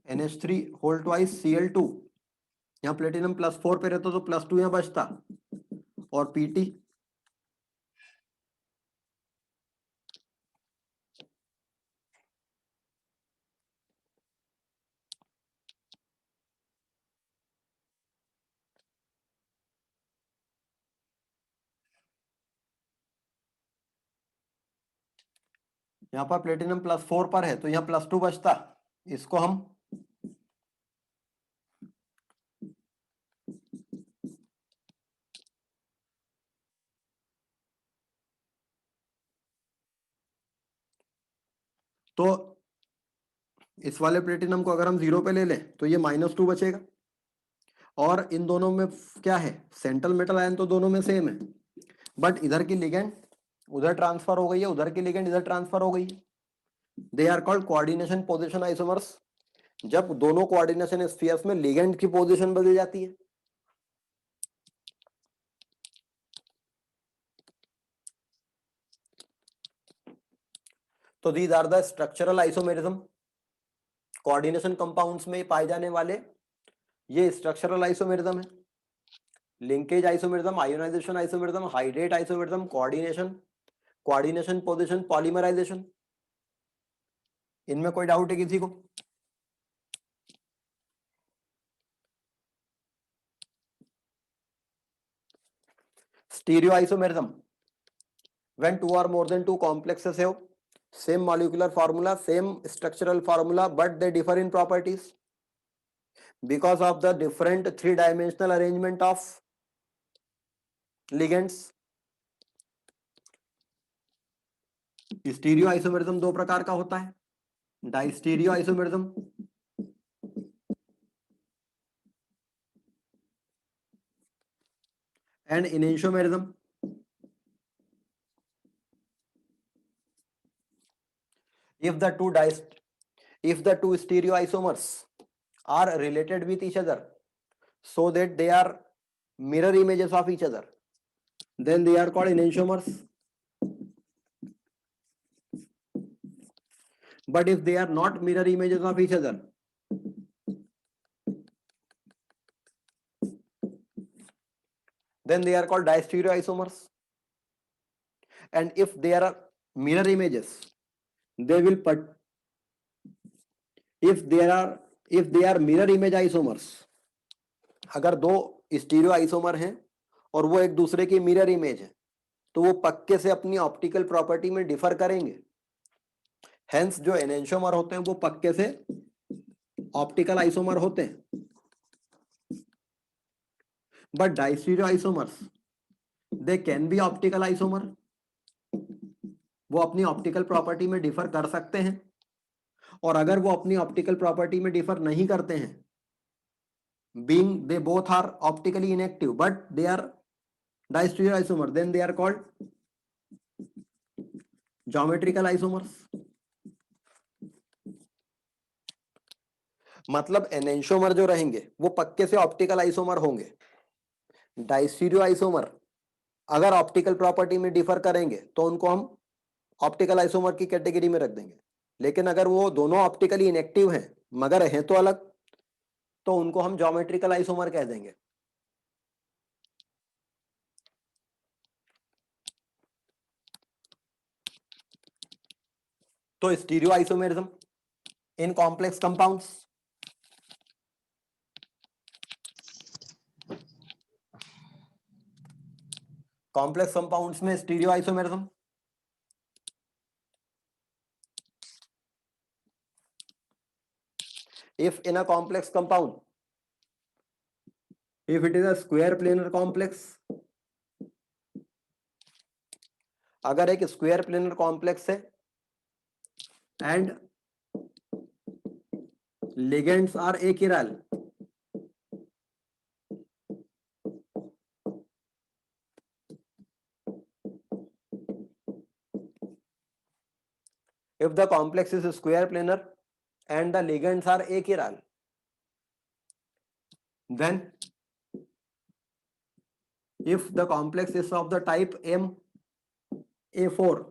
NH3 whole twice Cl2, यहाँ प्लेटिनम +4 पे रहता तो +2 यहाँ बचता, और PT यहाँ पर प्लेटिनम +4 पर है तो यहाँ +2 बचता, इसको हम तो इस वाले प्लेटिनम को अगर हम 0 पे ले लें तो ये -2 बचेगा, और इन दोनों में क्या है, सेंट्रल मेटल आयन तो दोनों में सेम है, बट इधर की लिगेंड उधर ट्रांसफर हो गई है, उधर की लिगेंड इधर ट्रांसफर हो गई है। They are called coordination position isomers. जब दोनों कोऑर्डिनेशन स्फीयर्स में लिगेंड की पोजीशन बदल जाती है। तो these are the structural isomerism, coordination compounds में पाए जाने वाले ये स्ट्रक्चरल आइसोमेरिज्म है। Linkage isomerism, ionisation isomerism, hydrate isomerism, coordination position, polymerisation. इनमें कोई डाउट है किसी को? Stereoisomerism, when two or more than two complexes have same molecular formula, same structural formula, but they differ in properties because of the different three-dimensional arrangement of ligands. Stereo isomerism दो प्रकार का होता है, diastereo isomerism and enantiomerism. if the two stereoisomers are related with each other so that they are mirror images of each other, then they are called enantiomers. But if they are not mirror images of each other, then they are called distereoisomers. And if they are mirror images, they will if they are mirror image isomers, अगर दो stereo isomer हैं और वो एक दूसरे की mirror image है तो वो पक्के से अपनी ऑप्टिकल प्रॉपर्टी में डिफर करेंगे। हेंस जो एनेंशियोमर होते हैं वो पक्के से ऑप्टिकल आइसोमर होते हैं। But diastereoisomers they can be optical isomer, वो अपनी ऑप्टिकल प्रॉपर्टी में डिफर कर सकते हैं, और अगर वो अपनी ऑप्टिकल प्रॉपर्टी में डिफर नहीं करते हैं, being they both are optically inactive but they are distereoisomer, then they are called geometrical isomers. मतलब एनेंशियोमर जो रहेंगे वो पक्के से ऑप्टिकल आइसोमर होंगे। डाइस्टीरियो आइसोमर अगर ऑप्टिकल प्रॉपर्टी में डिफर करेंगे तो उनको हम ऑप्टिकल आइसोमर की कैटेगरी में रख देंगे, लेकिन अगर वो दोनों ऑप्टिकली इनएक्टिव हैं मगर हैं तो अलग, तो उनको हम ज्योमेट्रिकल आइसोमर कह देंगे। तो stereoisomerism in complex compounds, complex compounds में stereoisomerism. If in a complex compound, if it is a square planar complex, अगर एक स्क्वायर प्लेनर कॉम्प्लेक्स है and ligands are achiral, if the complex is square planar and the ligands are achiral, then if the complex is of the type MA4,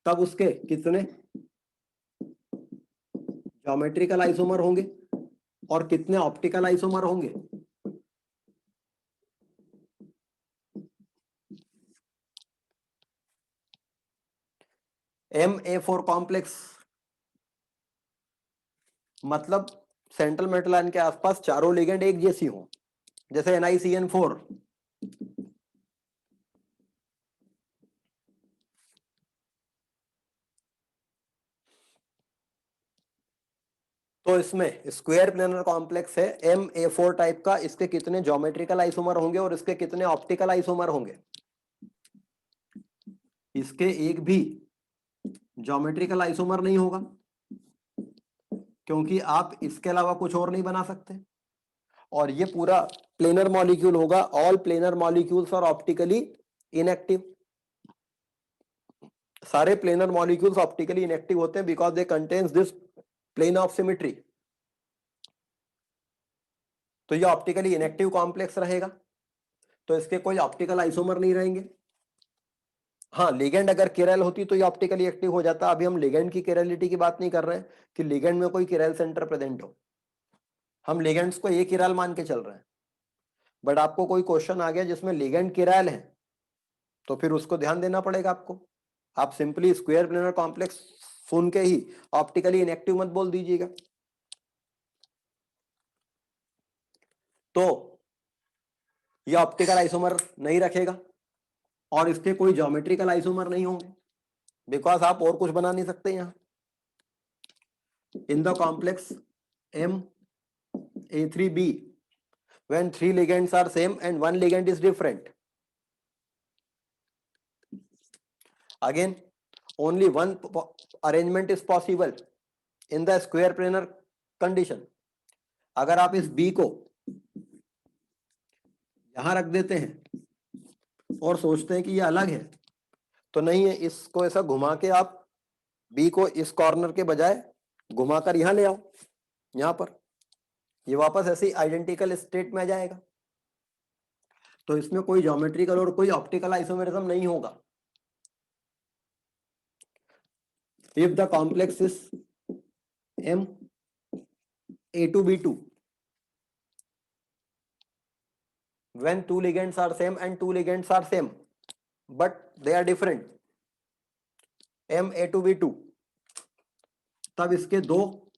तब उसके कितने geometrical isomer होंगे और कितने optical isomer होंगे? MA4 complex मतलब central metal line के आसपास चारों लिगेंड एक जैसी हो, जैसे NiCN4। तो इसमें स्क्वायर प्लेनर कॉम्प्लेक्स है MA4 टाइप का, इसके कितने ज्योमेट्रिकल आइसोमर होंगे और इसके कितने ऑप्टिकल आइसोमर होंगे? इसके एक भी ज्योमेट्रिकल आइसोमर नहीं होगा, क्योंकि आप इसके अलावा कुछ और नहीं बना सकते, और ये पूरा प्लेनर मॉलिक्यूल होगा। All planar molecules are optically inactive. सारे प्लेनर मॉलिक्यूल्स ऑप्टिकली इनएक्टिव होते हैं because they contains this plane of symmetry. तो ये ऑप्टिकली इनएक्टिव कॉम्प्लेक्स रहेगा, तो इसके कोई ऑप्टिकल आइसोमर नहीं रहेंगे। हाँ, लिगेंड अगर किरल होती तो ये ऑप्टिकली एक्टिव हो जाता। अभी हम लिगेंड की किरलिटी की बात नहीं कर रहे हैं कि लिगेंड में कोई किरल सेंटर प्रेजेंट हो, हम लिगेंड्स को एक किरल मान के चल रहे हैं। बट आपको कोई क्वेश्चन आ गया जिसमें लिगेंड किरल है, तो फिर उसको ध्यान देना पड़ेगा आपको। आप सिंपली स्क्वायर प्लेनर कॉम्प्लेक्स सुन के ही ऑप्टिकली इनएक्टिव मत बोल दीजिएगा। तो ये ऑप्टिकल आइसोमर नहीं रखेगा और इसके कोई ज्योमेट्रिकल आइसोमर नहीं होंगे, बिकॉज आप और कुछ बना नहीं सकते यहां। In the complex MA3B, when 3 ligands are same and 1 ligand is different, again only one arrangement is possible in the square planar condition। अगर आप इस B को यहां रख देते हैं और सोचते हैं कि ये अलग है, तो नहीं है। इसको ऐसा घुमा के आप B को इस कॉर्नर के बजाय घुमाकर यहां ले आओ, यहां पर, ये वापस ऐसी आइडेंटिकल स्टेट में आ जाएगा। तो इसमें कोई ज्योमेट्रिकल और कोई ऑप्टिकल आइसोमेरिज्म नहीं होगा। If the complex is MA2B2, when 2 ligands are same and 2 ligands are same but they are different, MA2B2, तब इसके दो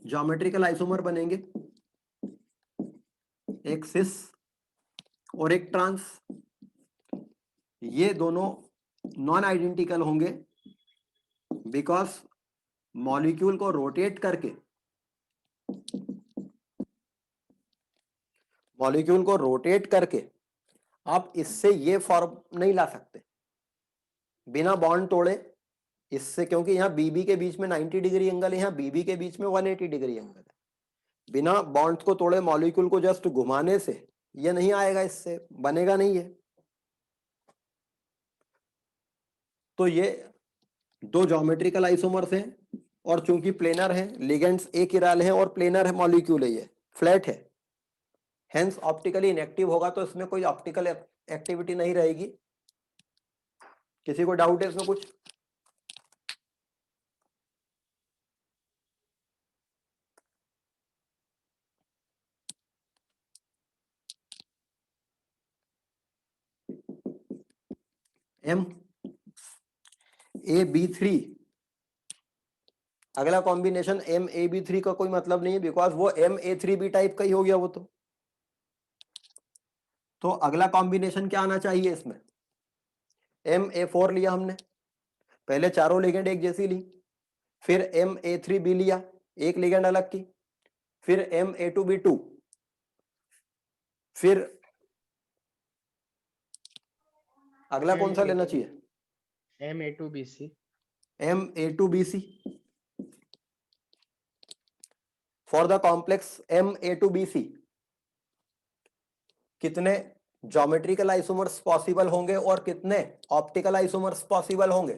ज्योमेट्रिकल आइसोमर बनेंगे, एक सिस और एक ट्रांस। ये दोनों नॉन आइडेंटिकल होंगे बिकॉज मॉलिक्यूल को रोटेट करके आप इससे ये फॉर्म नहीं ला सकते बिना बॉन्ड तोड़े इससे, क्योंकि यहाँ बीबी के बीच में 90 डिग्री एंगल है, यहाँ बीबी के बीच में 180 डिग्री एंगल है। बिना बॉन्ड को तोड़े मॉलिक्यूल को जस्ट घुमाने से ये नहीं आएगा, इससे बनेगा नहीं है। तो ये दो ज्योमेट्रिकल आइसोमर्स हैं और चूंकि प्लेनर है, लिगेंड्स एक किरल है और प्लेनर है मॉलिक्यूल है, ये फ्लैट है, हेंस ऑप्टिकली इनएक्टिव होगा। तो इसमें कोई ऑप्टिकल एक्टिविटी नहीं रहेगी। किसी को डाउट है इसमें कुछ? MAB3, अगला कॉम्बिनेशन MAB3 का कोई मतलब नहीं है बिकॉज वो MA3B टाइप का ही हो गया वो। तो अगला कॉम्बिनेशन क्या आना चाहिए इसमें? MA4 लिया हमने, पहले चारों लिगेंड एक जैसी ली, फिर MA3B लिया, एक लिगेंड अलग की, फिर MA2B2, फिर अगला कौन सा लेना चाहिए? Ma2Bc. Ma2Bc. For the complex Ma2Bc कितने ज्योमेट्रिकल आइसोमर्स पॉसिबल होंगे और कितने ऑप्टिकल आइसोमर्स पॉसिबल होंगे?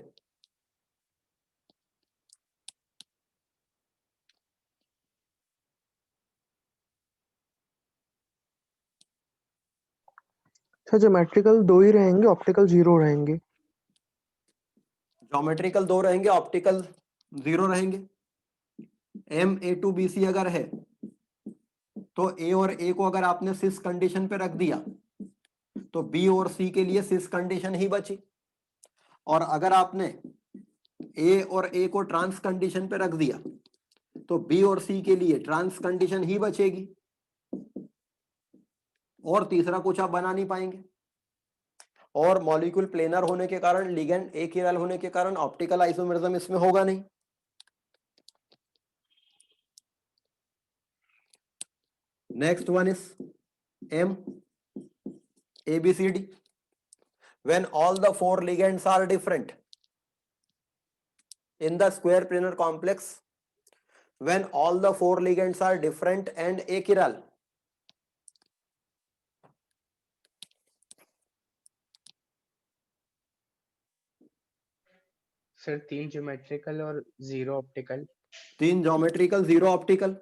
सर ज्योमेट्रिकल 2 ही रहेंगे, ऑप्टिकल 0 रहेंगे। ज्योमेट्रिकल 2 रहेंगे, ऑप्टिकल 0 रहेंगे। Ma2Bc अगर है तो A और A को अगर आपने सिस कंडीशन पे रख दिया तो B और C के लिए सिस कंडीशन ही बची, और अगर आपने A और A को ट्रांस कंडीशन पे रख दिया तो B और C के लिए ट्रांस कंडीशन ही बचेगी, और तीसरा कुछ आप बना नहीं पाएंगे। और मॉलिक्यूल प्लेनर होने के कारण, लिगेंड एक किरल होने के कारण ऑप्टिकल आइसोमेरिज्म इसमें होगा नहीं। Next one is M ABCD. When all the 4 ligands are different in the square planar complex, when all the 4 ligands are different and achiral, sir 3 geometrical और 0 optical. 3 geometrical 0 optical,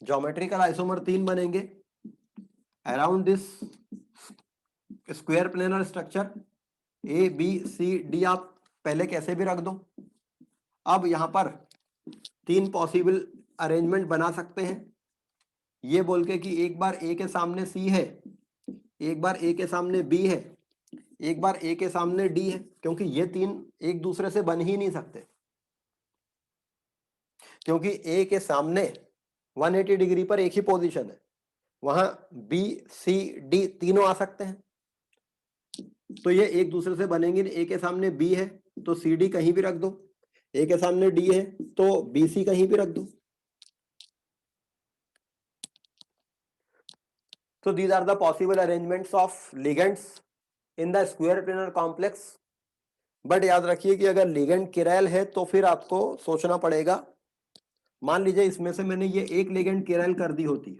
geometrical isomer 3 बनेंगे around this square planar structure ABCD। आप पहले कैसे भी रख दो। अब यहां पर 3 पॉसिबल अरेंजमेंट बना सकते हैं, ये बोल के कि एक बार A के सामने C है, एक बार A के सामने B है, एक बार A के सामने D है, क्योंकि ये 3 एक दूसरे से बन ही नहीं सकते, क्योंकि A के सामने 180 डिग्री पर एक ही पोजीशन है, वहां B C D तीनों आ सकते हैं, तो ये एक दूसरे से बनेंगे नहीं। A के सामने B है तो CD कहीं भी रख दो, A के सामने D है तो BC कहीं भी रख दो। So these are the possible arrangements of ligands in the square planar complex. But याद रखिए कि अगर लिगेंड किरैल है तो फिर आपको सोचना पड़ेगा। मान लीजिए इसमें से मैंने ये एक लिगेंड किरैल कर दी होती,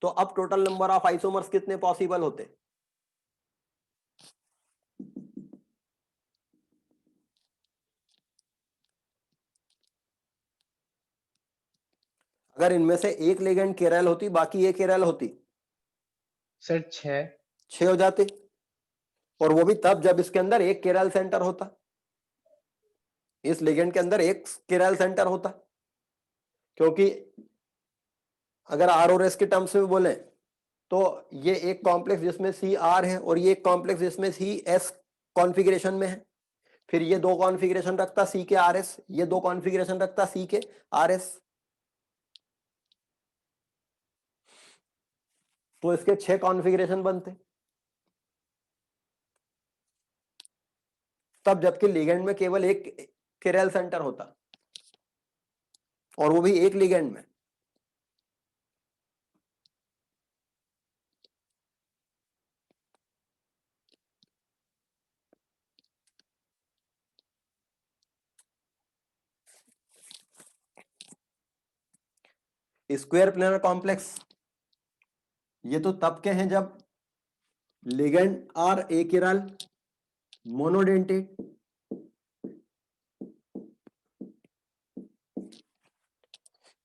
तो अब टोटल नंबर ऑफ आइसोमर्स कितने पॉसिबल होते? अगर इनमें से एक लिगेंड किरैल होती, बाकी एक किरैल होती, सर 6 हो जाते, और वो भी तब जब इसके अंदर एक किरैल सेंटर होता, इस लिगेंड के अंदर एक किरैल सेंटर होता, क्योंकि अगर आर और एस के टर्म्स में बोले तो ये एक कॉम्प्लेक्स जिसमें सी आर है और ये एक कॉम्प्लेक्स जिसमें सी एस कॉन्फ़िगरेशन में है, फिर ये 2 कॉन्फ़िगरेशन रखता सी के आर एस, ये 2 कॉन्फ़िगरेशन रखता सी के आर एस, तो इसके 6 कॉन्फ़िगरेशन बनते। तब जबकि लिगेंड में केवल एक किरैल सेंटर होता, और वो भी एक लिगेंड में। स्क्वायर प्लेनर कॉम्प्लेक्स ये तो तब के हैं जब लिगेंड आर एकिरल मोनोडेंटेट,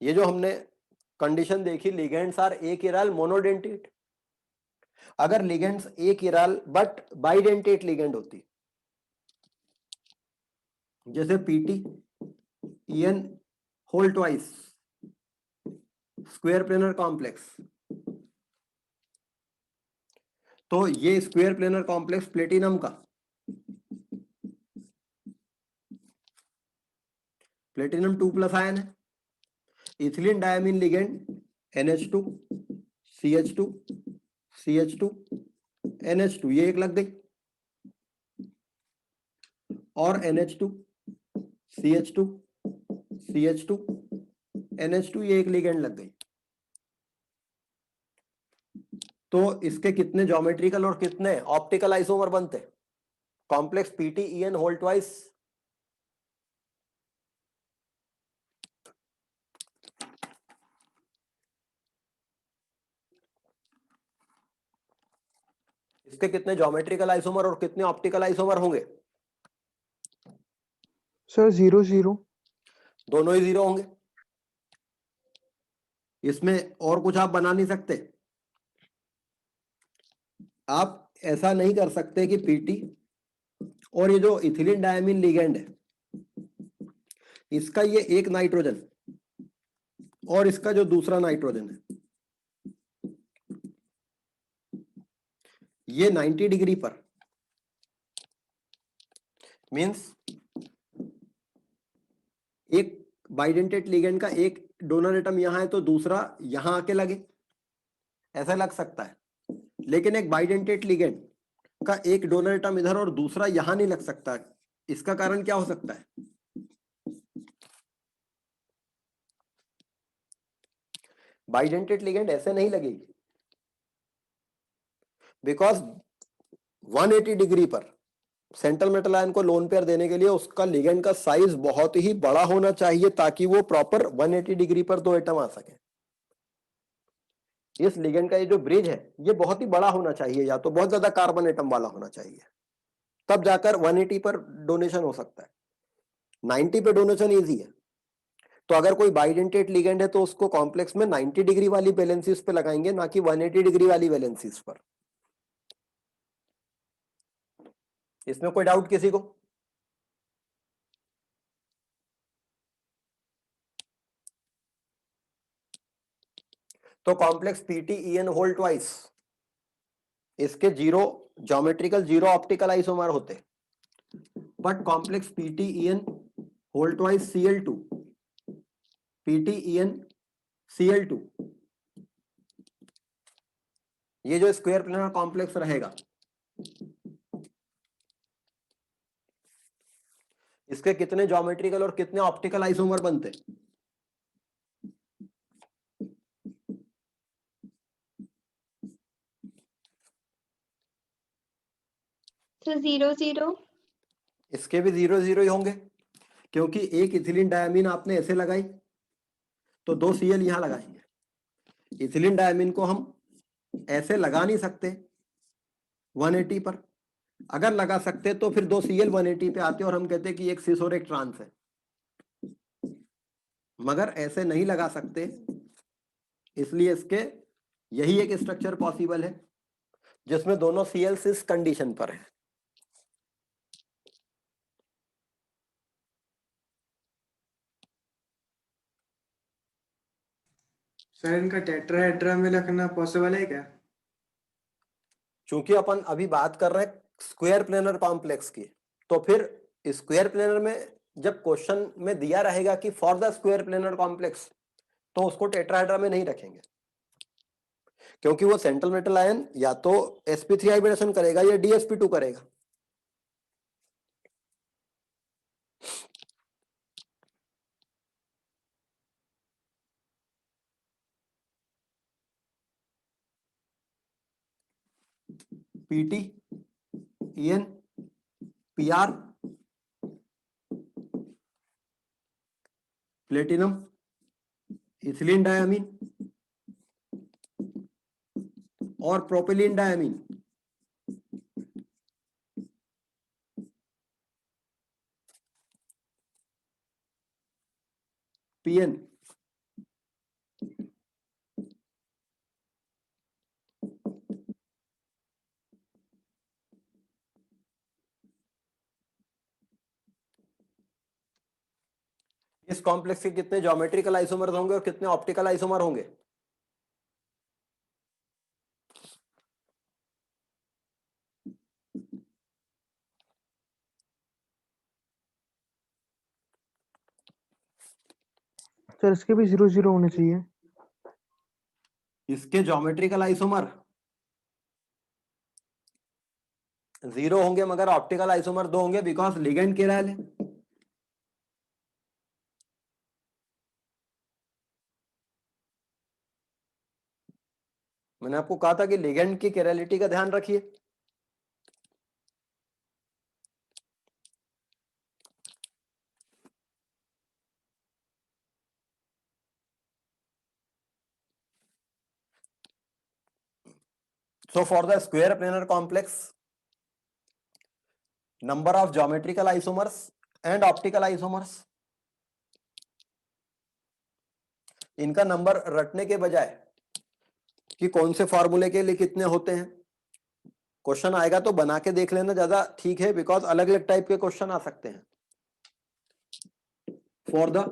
ये जो हमने कंडीशन देखी लिगेंड्स आर एकिरल मोनोडेंटेट। अगर ligands achiral but bidentate ligand होती, जैसे PT EN whole twice square planar complex, तो ये स्क्वायर प्लेनर कॉम्प्लेक्स प्लेटिनम का, प्लेटिनम 2+ आयन है, ethylene diamine ligand NH2 CH2 CH2 NH2, ये एक लग गई, और NH2 CH2 CH2 NH2 ये एक लिगेंड लग गई। तो इसके कितने ज्योमेट्रिकल और कितने ऑप्टिकल आइसोमर बनते? कॉम्प्लेक्स PTEN होल ट्वाइस इसके कितने ज्योमेट्रिकल आइसोमर और कितने ऑप्टिकल आइसोमर होंगे? सर 0 0। दोनों ही 0 होंगे। इसमें और कुछ आप बना नहीं सकते। आप ऐसा नहीं कर सकते कि पीटी और ये जो इथिलीन डायमीन लिगेंड है, इसका ये एक नाइट्रोजन और इसका जो दूसरा नाइट्रोजन है, ये 90 डिग्री पर, मींस एक बाइडेंटेट लिगेंड का एक डोनर एटम यहां है तो दूसरा यहां आके लगे, ऐसा लग सकता है। लेकिन एक बाइडेंटेट लिगेंड का एक डोनर एटम इधर और दूसरा यहां नहीं लग सकता। इसका कारण क्या हो सकता है? बाइडेंटेट लिगेंड ऐसे नहीं लगेगी, बिकॉज 180 डिग्री पर सेंट्रल मेटल आयन को लोन पेयर देने के लिए उसका लिगेंड का साइज बहुत ही बड़ा होना चाहिए ताकि वो प्रॉपर 180 डिग्री पर दो एटम आ सके। इस लिगेंड का ये जो ब्रिज है ये बहुत ही बड़ा होना चाहिए, या तो बहुत ज्यादा कार्बन एटम वाला होना चाहिए, तब जाकर 180 पर डोनेशन हो सकता है। 90 पे डोनेशन इजी है। तो अगर कोई बाइडेंटेट लिगेंड है तो उसको कॉम्प्लेक्स में 90 डिग्री वाली वैलेंसीज पे लगाएंगे, ना कि 180 डिग्री वाली वैलेंसीज पर। इसमें कोई डाउट किसी को? तो कॉम्प्लेक्स PTEN होल ट्वाइस, इसके 0 ज्योमेट्रिकल 0 ऑप्टिकल आइसोमर होते, but complex PTEN whole twice Cl2 PTEN Cl2, ये जो स्क्वायर प्लेनर कॉम्प्लेक्स रहेगा, इसके कितने ज्योमेट्रिकल और कितने ऑप्टिकल आइसोमर बनते? सर 0 0। इसके भी 0 0 ही होंगे, क्योंकि एक इथिलीन डायमीन आपने ऐसे लगाई तो 2 Cl यहां लगाएंगे। इथिलीन डायमीन को हम ऐसे लगा नहीं सकते 180 पर। अगर लगा सकते तो फिर 2 Cl 180 पे आते और हम कहते कि एक सिस और एक ट्रांस है, मगर ऐसे नहीं लगा सकते। इसलिए इसके यही एक स्ट्रक्चर पॉसिबल है जिसमें दोनों Cl सिस कंडीशन पर है। सर इनका टेट्राहेड्रा में रखना पॉसिबल है क्या? चूंकि अपन अभी बात कर रहे हैं स्क्वायर प्लेनर कॉम्प्लेक्स की, तो फिर स्क्वायर प्लेनर में जब क्वेश्चन में दिया रहेगा कि for the square planar complex, तो उसको टेट्राहेड्रा में नहीं रखेंगे, क्योंकि वो सेंट्रल मेटल आयन या तो sp3 हाइब्रिडेशन करेगा या dsp2 करेगा। PT EN PR platinum ethylene diamine और प्रोपिलीन डायमीन, PN इस कॉम्प्लेक्स के कितने ज्योमेट्रिकल आइसोमर होंगे और कितने ऑप्टिकल आइसोमर होंगे? सर इसके भी 0 0 होने चाहिए। इसके ज्योमेट्रिकल आइसोमर 0 होंगे, मगर ऑप्टिकल आइसोमर 2 होंगे, बिकॉज लिगेंड किरैल है। मैंने आपको कहा था कि लिगेंड की केरलिटी का ध्यान रखिए। So for the square planar complex, number of geometrical isomers and optical isomers, इनका नंबर रटने के बजाय कि कौन से फॉर्मूले के लिए कितने होते हैं, क्वेश्चन आएगा तो बना के देख लेना ज्यादा ठीक है, बिकॉज अलग अलग टाइप के क्वेश्चन आ सकते हैं। For the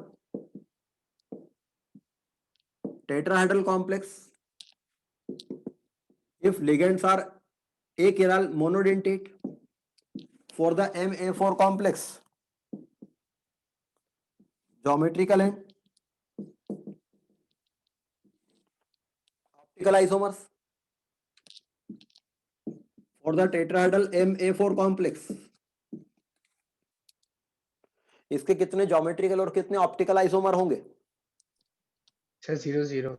tetrahedral complex, if ligands are achiral monodentate, for the Ma4 complex, geometrical and optical isomers, for the tetrahedral Ma4 complex, इसके कितने ज्योमेट्रिकल और कितने ऑप्टिकल आइसोमर होंगे? सर 0 0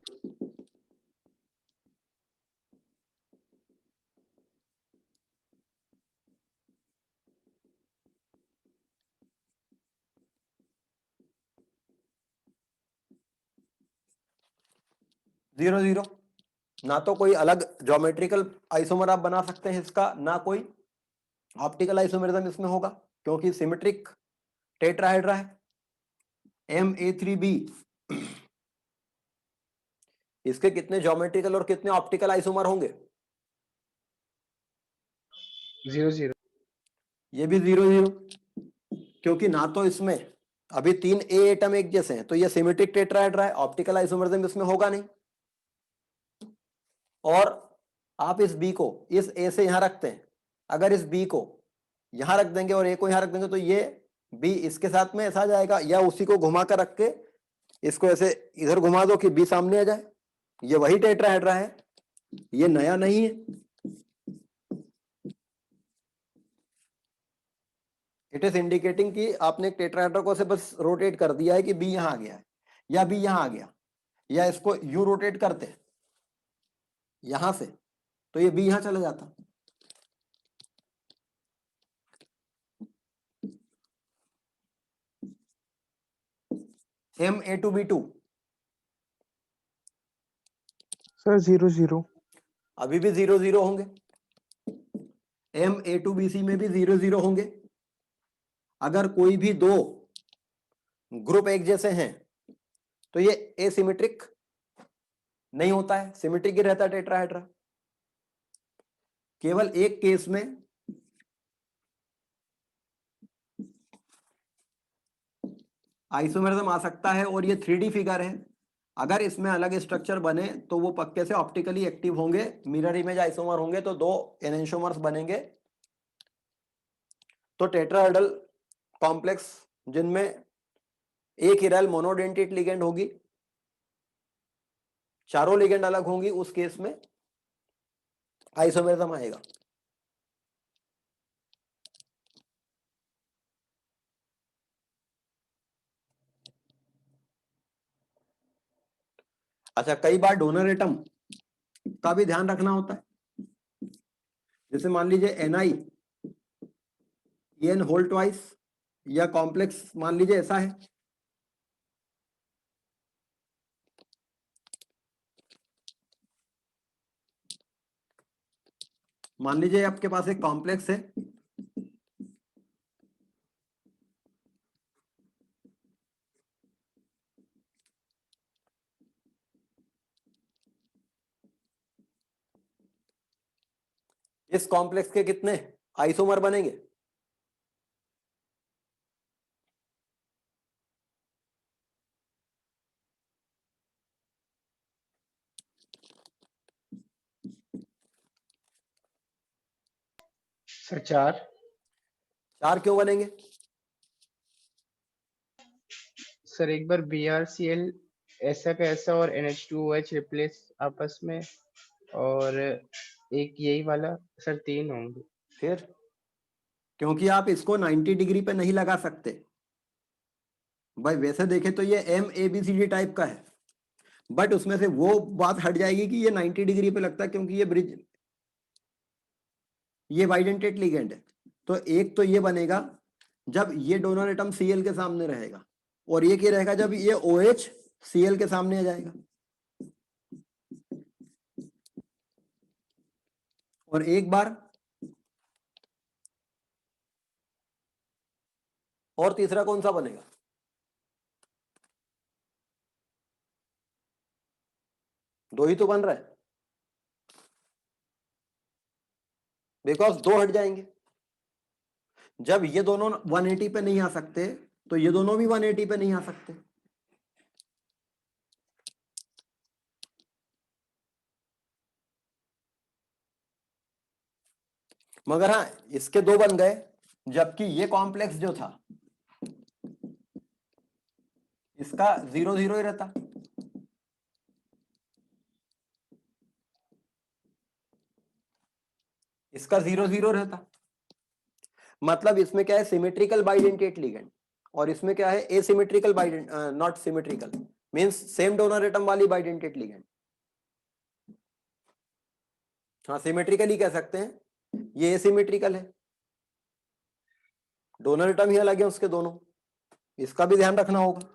0 0। ना तो कोई अलग ज्योमेट्रिकल आइसोमर आप बना सकते हैं इसका, ना कोई ऑप्टिकल आइसोमरिज्म इसमें होगा, क्योंकि सिमेट्रिक टेट्राहेड्रा है। Ma3b, इसके कितने ज्योमेट्रिकल और कितने ऑप्टिकल आइसोमर होंगे? 0 0 ये भी 0 0, क्योंकि ना तो इसमें अभी 3 ए एटम एक जैसे हैं, तो ये सिमेट्रिक टेट्राहेड्रा है, ऑप्टिकल आइसोमरिज्म इसमें होगा नहीं। और आप इस बी को इस ए से यहां रखते हैं, अगर इस बी को यहां रख देंगे और ए को यहां रख देंगे तो ये बी इसके साथ में ऐसा आ जाएगा, या उसी को घुमा कर रख के इसको ऐसे इधर घुमा दो कि बी सामने आ जाए। ये वही टेट्राहेड्रा है, ये नया नहीं है। इट इज इंडिकेटिंग कि आपने एक टेट्राहेड्रा को से बस रोटेट कर दिया है कि बी यहां आ गया है या बी यहां आ गया, या इसको यू रोटेट करते हैं यहां से तो ये बी यहां चला जाता। Ma2b2 सर 0 0 अभी भी 0 0 होंगे, Ma2bc में भी 0 0 होंगे। अगर कोई भी दो ग्रुप एक जैसे हैं तो ये एसिमेट्रिक नहीं होता है, सिमेट्रिक ही रहता है टेट्राहेड्रा। केवल एक केस में आइसोमेरिज्म आ सकता है, और ये 3D फिगर है। अगर इसमें अलग स्ट्रक्चर बने तो वो पक्के से ऑप्टिकली एक्टिव होंगे, मिरर इमेज आइसोमर होंगे, तो 2 एनेंटियोमर्स बनेंगे। तो टेट्राहेड्रल कॉम्प्लेक्स जिनमें एक चिरल मोनोडेंटेट लिगेंड होगी, चारों लिगेंड अलग होंगी, उस केस में आइसोमेरिज्म आएगा। अच्छा, कई बार डोनर एटम का भी ध्यान रखना होता है। जैसे मान लीजिए Ni En होल ट्वाइस, या कॉम्प्लेक्स मान लीजिए ऐसा है, मान लीजिए आपके पास एक कॉम्प्लेक्स है, इस कॉम्प्लेक्स के कितने आइसोमर बनेंगे? सर 4 4 क्यों बनेंगे? सर एक बार BrCl ऐसा का ऐसा और NH2OH रिप्लेस आपस में, और एक यही वाला, सर 3 होंगे। फिर क्योंकि आप इसको 90 डिग्री पे नहीं लगा सकते भाई, वैसे देखें तो ये MABCD टाइप का है, बट उसमें से वो बात हट जाएगी कि ये 90 डिग्री पे लगता है क्योंकि ये ब्रिज, ये बाइडेंटेट लिगेंड है। तो एक तो ये बनेगा जब ये डोनर एटम Cl के सामने रहेगा, और ये क्या रहेगा जब ये OH Cl के सामने आ जाएगा। और एक बार और तीसरा कौन सा बनेगा? दो ही तो बन रहा है, बिकॉज दो हट जाएंगे। जब ये दोनों 180 पे नहीं आ सकते तो ये दोनों भी 180 पे नहीं आ सकते। मगर हाँ, इसके दो बन गए, जबकि ये कॉम्प्लेक्स जो था इसका 0 0 ही रहता। इसका 0 0 रहता। मतलब इसमें क्या है, सिमेट्रिकल बाइडेंटेट लिगेंड, और इसमें क्या है, asymmetrical bident, not symmetrical, means same donor atom वाली बाइडेंटेट लिगेंड। हाँ, सिमेट्रिकल ही कह सकते हैं, ये एसिमेट्रिकल है, डोनर एटम ही अलग है उसके दोनों, इसका भी ध्यान रखना होगा।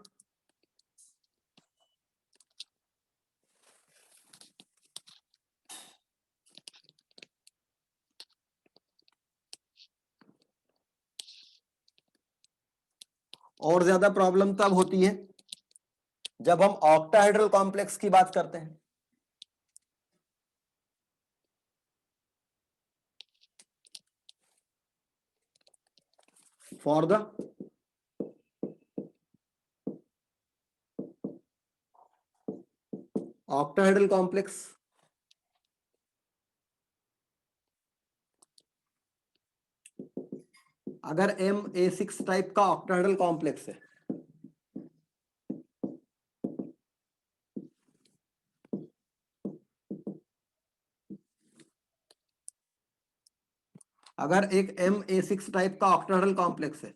और ज्यादा प्रॉब्लम तब होती है जब हम ऑक्टाहेड्रल कॉम्प्लेक्स की बात करते हैं। फॉर द ऑक्टाहेड्रल कॉम्प्लेक्स, अगर MA6 टाइप का ऑक्टाहेड्रल कॉम्प्लेक्स है, अगर एक MA6 टाइप का ऑक्टाहेड्रल कॉम्प्लेक्स है,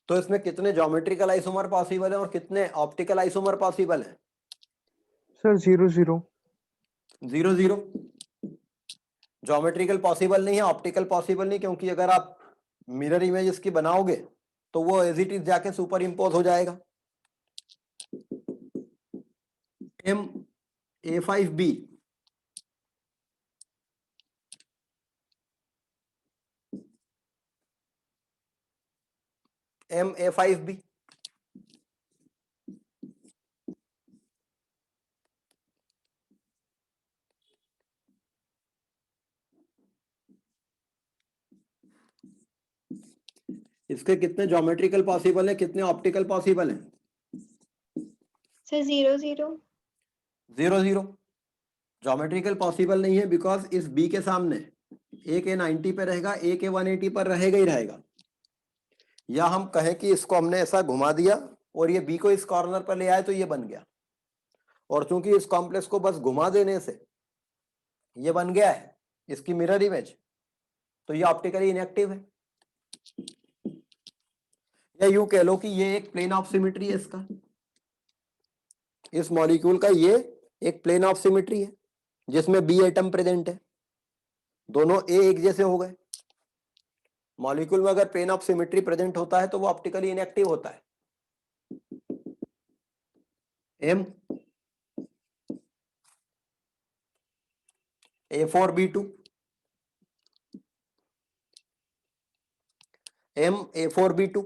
तो इसमें कितने ज्योमेट्रिकल आइसोमर पॉसिबल है और कितने ऑप्टिकल आइसोमर पॉसिबल है? सर 0 0। 0 0। ज्योमेट्रिकल पॉसिबल नहीं है, ऑप्टिकल पॉसिबल नहीं, क्योंकि अगर आप मिरर इमेज इसकी बनाओगे तो वो एज इट इज जाके सुपर इम्पोज हो जाएगा। MA5B MA5B इसके कितने ज्योमेट्रिकल पॉसिबल है, कितने ऑप्टिकल पॉसिबल है? सर 0 0। 0 0। ज्योमेट्रिकल पॉसिबल नहीं है बिकॉज इस B के सामने एक A 90 पे रहेगा, एक A 180 पर रहेगा ही रहेगा। या हम कहें कि इसको हमने ऐसा घुमा दिया और ये B को इस कॉर्नर पर ले आए तो ये बन गया, और चूंकि इस कॉम्प्लेक्स को बस घुमा देने से ये बन गया है इसकी मिरर इमेज, तो ये ऑप्टिकली इनएक्टिव है। या यूं कह लो कि ये एक प्लेन ऑफ सिमेट्री है इसका, इस मॉलिक्यूल का ये एक प्लेन ऑफ सिमेट्री है जिसमें B एटम प्रेजेंट है, दोनों A एक जैसे हो गए। मॉलिक्यूल में अगर प्लेन ऑफ सिमेट्री प्रेजेंट होता है तो वो ऑप्टिकली इनएक्टिव होता है। M A4B2 M A4B2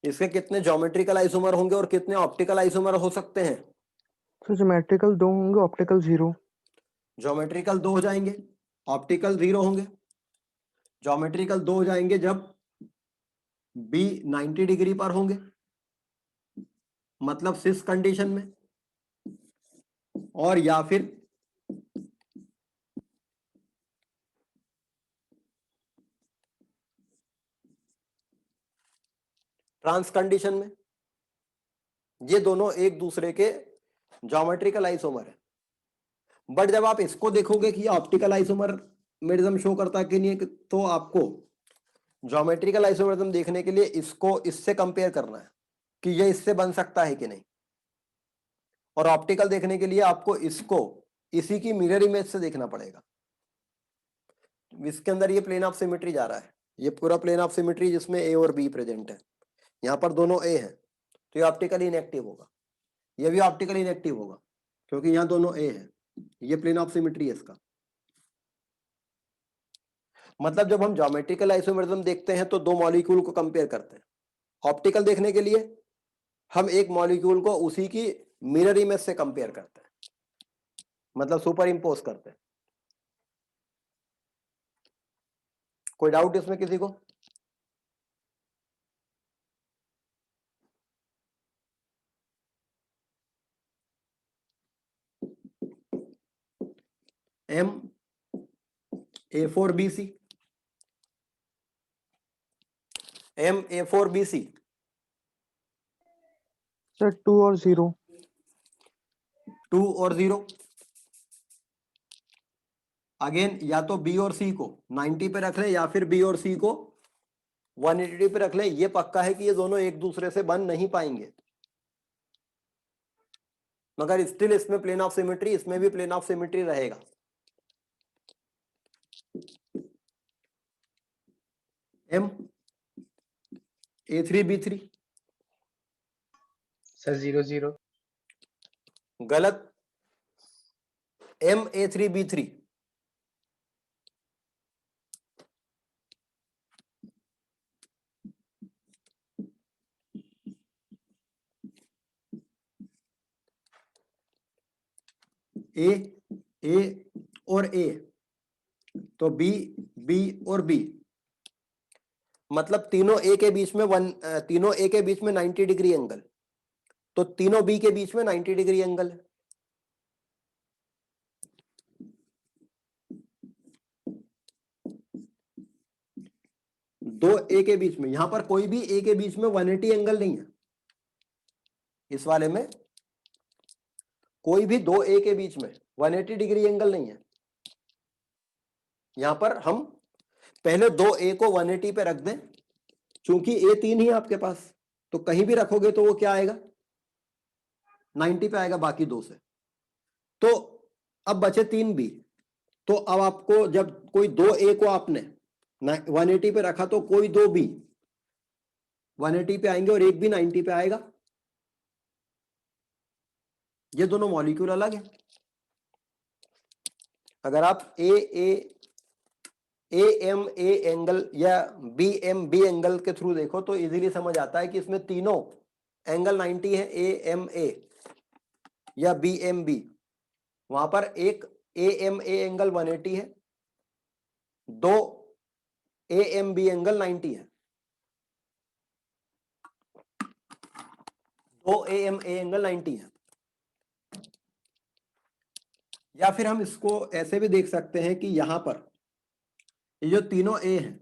इसके कितने ज्योमेट्रिकल आइसोमर होंगे और कितने ऑप्टिकल आइसोमर हो सकते हैं? सर ज्योमेट्रिकल 2 होंगे, ऑप्टिकल 0। ज्योमेट्रिकल 2 हो जाएंगे, ऑप्टिकल 0 होंगे। ज्योमेट्रिकल 2 हो जाएंगे जब B 90 डिग्री पर होंगे, मतलब सिस कंडीशन में, और या फिर ट्रांस कंडीशन में। ये दोनों एक दूसरे के ज्योमेट्रिकल आइसोमर है। बट जब आप इसको देखोगे कि ऑप्टिकल आइसोमरिज्म शो करता है कि नहीं, तो आपको ज्योमेट्रिकल आइसोमरिज्म देखने के लिए इसको इससे कंपेयर करना है कि ये इससे बन सकता है कि नहीं, और ऑप्टिकल देखने के लिए आपको इसको इसी की मिरर इमेज से देखना पड़ेगा। इसके अंदर ये प्लेन ऑफ सिमेट्री जा रहा है, ये पूरा प्लेन ऑफ सिमेट्री जिसमें ए और बी प्रेजेंट है। यहाँ पर दोनों ए है तो ये ऑप्टिकली इनएक्टिव होगा, ये भी ऑप्टिकली इनएक्टिव होगा क्योंकि यहाँ दोनों ए है। ये प्लेन ऑफ सिमेट्री है इसका। मतलब जब हम ज्योमेट्रिकल आइसोमरिज्म देखते हैं तो दो मॉलिक्यूल को कंपेयर करते हैं। ऑप्टिकल देखने के लिए हम एक मॉलिक्यूल को उसी की मिरर इमेज से कंपेयर करते हैं, मतलब सुपर इंपोज करते हैं। कोई डाउट इसमें किसी को? M A4BC, M A4BC, sir 2 और 0। 2 और 0। अगेन या तो बी और सी को 90 पे रख ले या फिर बी और सी को 180 पे रख ले। ये पक्का है कि ये दोनों एक दूसरे से बन नहीं पाएंगे, मगर स्टिल इसमें प्लेन ऑफ सिमेट्री, इसमें भी प्लेन ऑफ सिमेट्री रहेगा। M A3B3, sir 0 0। गलत। एम A3B3, ए और ए, तो बी और बी, मतलब तीनों ए के बीच में तीनों ए के बीच में 90 डिग्री एंगल, तो तीनों बी के बीच में 90 डिग्री एंगल है। दो ए के बीच में, यहां पर कोई भी ए के बीच में 180 एंगल नहीं है। इस वाले में कोई भी दो ए के बीच में 180 डिग्री एंगल नहीं है। यहां पर हम पहले दो ए को 180 पे रख दें, क्योंकि ए 3 ही है आपके पास, तो कहीं भी रखोगे तो वो क्या आएगा, 90 पे आएगा बाकी दो से। तो अब बचे 3 बी। तो अब आपको जब कोई दो ए को आपने 180 पे रखा तो कोई दो बी 180 पे आएंगे और एक भी 90 पे आएगा। ये दोनों मॉलिक्यूल अलग है। अगर आप एम ए एंगल या बी एम बी एंगल के थ्रू देखो तो इजीली समझ आता है कि इसमें तीनों एंगल 90 है। एम ए या बी एम बी, वहां पर एक एम ए एंगल 180 है, दो एम बी एंगल 90 है, दो एम ए एंगल 90 है। या फिर हम इसको ऐसे भी देख सकते हैं कि यहां पर ये जो तीनों ए हैं,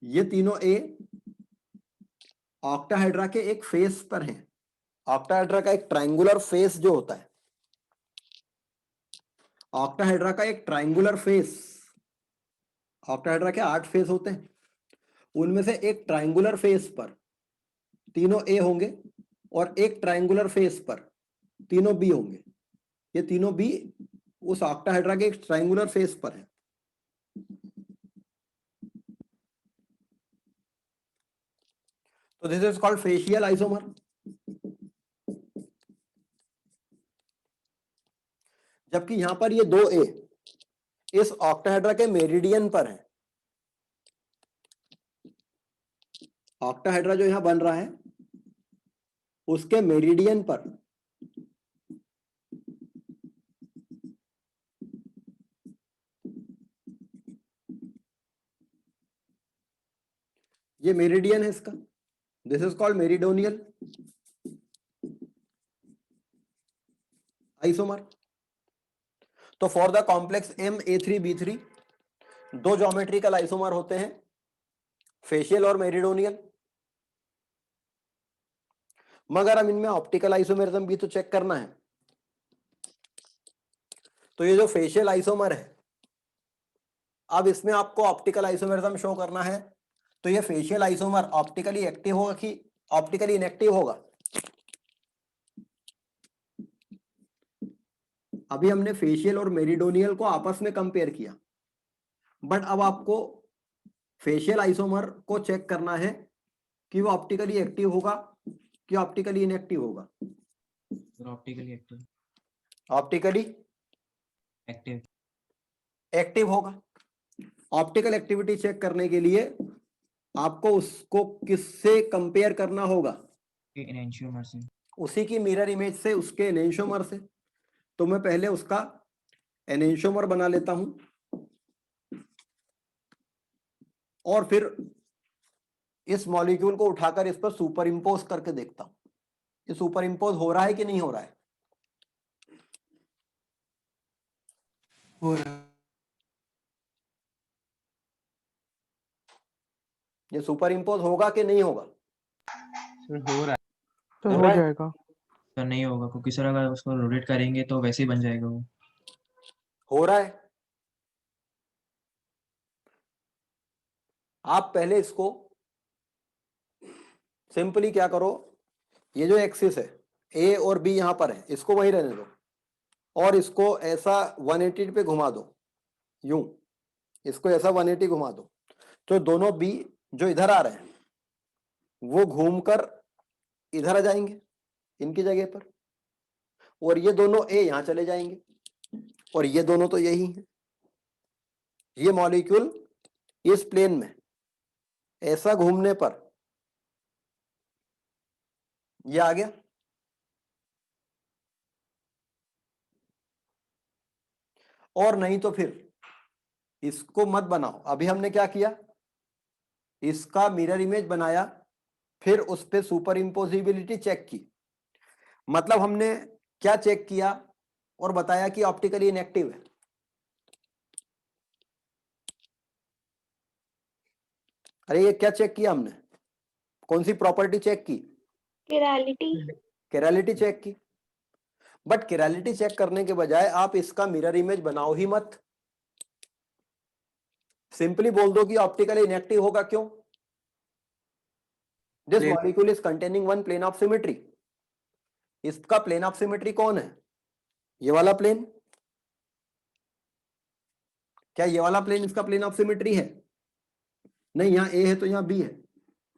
ये तीनों ए ऑक्टाहेड्रा के एक फेस पर हैं। ऑक्टाहेड्रा का एक ट्रायंगुलर फेस जो होता है, ऑक्टाहेड्रा का एक ट्रायंगुलर फेस, ऑक्टाहेड्रा के 8 फेस होते हैं, उनमें से एक ट्रायंगुलर फेस पर तीनों ए होंगे और एक ट्रायंगुलर फेस पर तीनों बी होंगे। ये तीनों बी उस ऑक्टाहेड्रा के एक ट्रायंगुलर फेस पर है। तो this is called facial isomer. जबकि यहां पर ये दो ए इस ऑक्टाहेड्रा के मेरिडियन पर है। ऑक्टाहेड्रा जो यहां बन रहा है उसके मेरिडियन पर ये मेरिडियन है इसका, this is called meridional. Isomer. तो फॉर द कॉम्प्लेक्स MA3B3 दो ज्योमेट्रिकल आइसोमर होते हैं, फेशियल और मेरिडोनियल। मगर हम इनमें ऑप्टिकल आइसोमेरिज्म भी तो चेक करना है। तो ये जो फेशियल आइसोमर है, अब इसमें आपको ऑप्टिकल आइसोमेरिज्म शो करना है। तो ये फेशियल आइसोमर ऑप्टिकली एक्टिव होगा कि ऑप्टिकली इनएक्टिव होगा? अभी हमने फेशियल और मेरिडोनियल को आपस में कंपेयर किया, बट अब आपको फेशियल आइसोमर को चेक करना है कि वो ऑप्टिकली एक्टिव होगा कि ऑप्टिकली इनएक्टिव होगा। Optically active. Optically active. Active होगा। ऑप्टिकल एक्टिविटी चेक करने के लिए आपको उसको किससे कंपेयर करना होगा? एनेंशियोमर से। उसी की मिरर इमेज से, उसके एनेंशियोमर से। तो मैं पहले उसका एनेंशियोमर बना लेता हूं और फिर इस मॉलिक्यूल को उठाकर इस पर सुपर इंपोज करके देखता हूं ये सुपर इंपोज हो रहा है कि नहीं हो रहा है। हो रहा है। ये सुपर इंपोज होगा कि नहीं होगा? सर हो रहा है। सर हो हो रहा है? जाएगा। सर नहीं होगा, क्योंकि सर अगर उसको रोटेट करेंगे तो वैसे ही बन जाएगा वो। हो रहा है। आप पहले इसको सिंपली क्या करो, ये जो एक्सिस है ए और बी यहां पर है, इसको वहीं रहने दो और इसको ऐसा 180 पे घुमा दो, यूं इसको ऐसा 180 घुमा दो। तो दोनों बी जो इधर आ रहे हैं वो घूमकर इधर आ जाएंगे इनकी जगह पर, और ये दोनों ए यहां चले जाएंगे, और ये दोनों तो यही हैं। ये मॉलिक्यूल इस प्लेन में ऐसा घूमने पर ये आ गया। और नहीं तो फिर इसको मत बनाओ। अभी हमने क्या किया, इसका मिरर इमेज बनाया, फिर उस पे सुपर इंपोजिबिलिटी चेक की। मतलब हमने क्या चेक किया और बताया कि ऑप्टिकली इनएक्टिव है। अरे ये क्या चेक किया हमने, कौन सी प्रॉपर्टी चेक की? Chirality. केरालिटी चेक की। बट केरालिटी चेक करने के बजाय आप इसका मिरर इमेज बनाओ ही मत, सिंपली बोल दो कि ऑप्टिकली इनएक्टिव होगा। क्यों? This Plane. Molecule is containing one plane of symmetry. इसका प्लेन ऑफ सिमेट्री कौन है? ये वाला प्लेन। क्या ये वाला प्लेन इसका प्लेन ऑफ सिमेट्री है? नहीं, यहाँ ए है तो यहाँ बी है,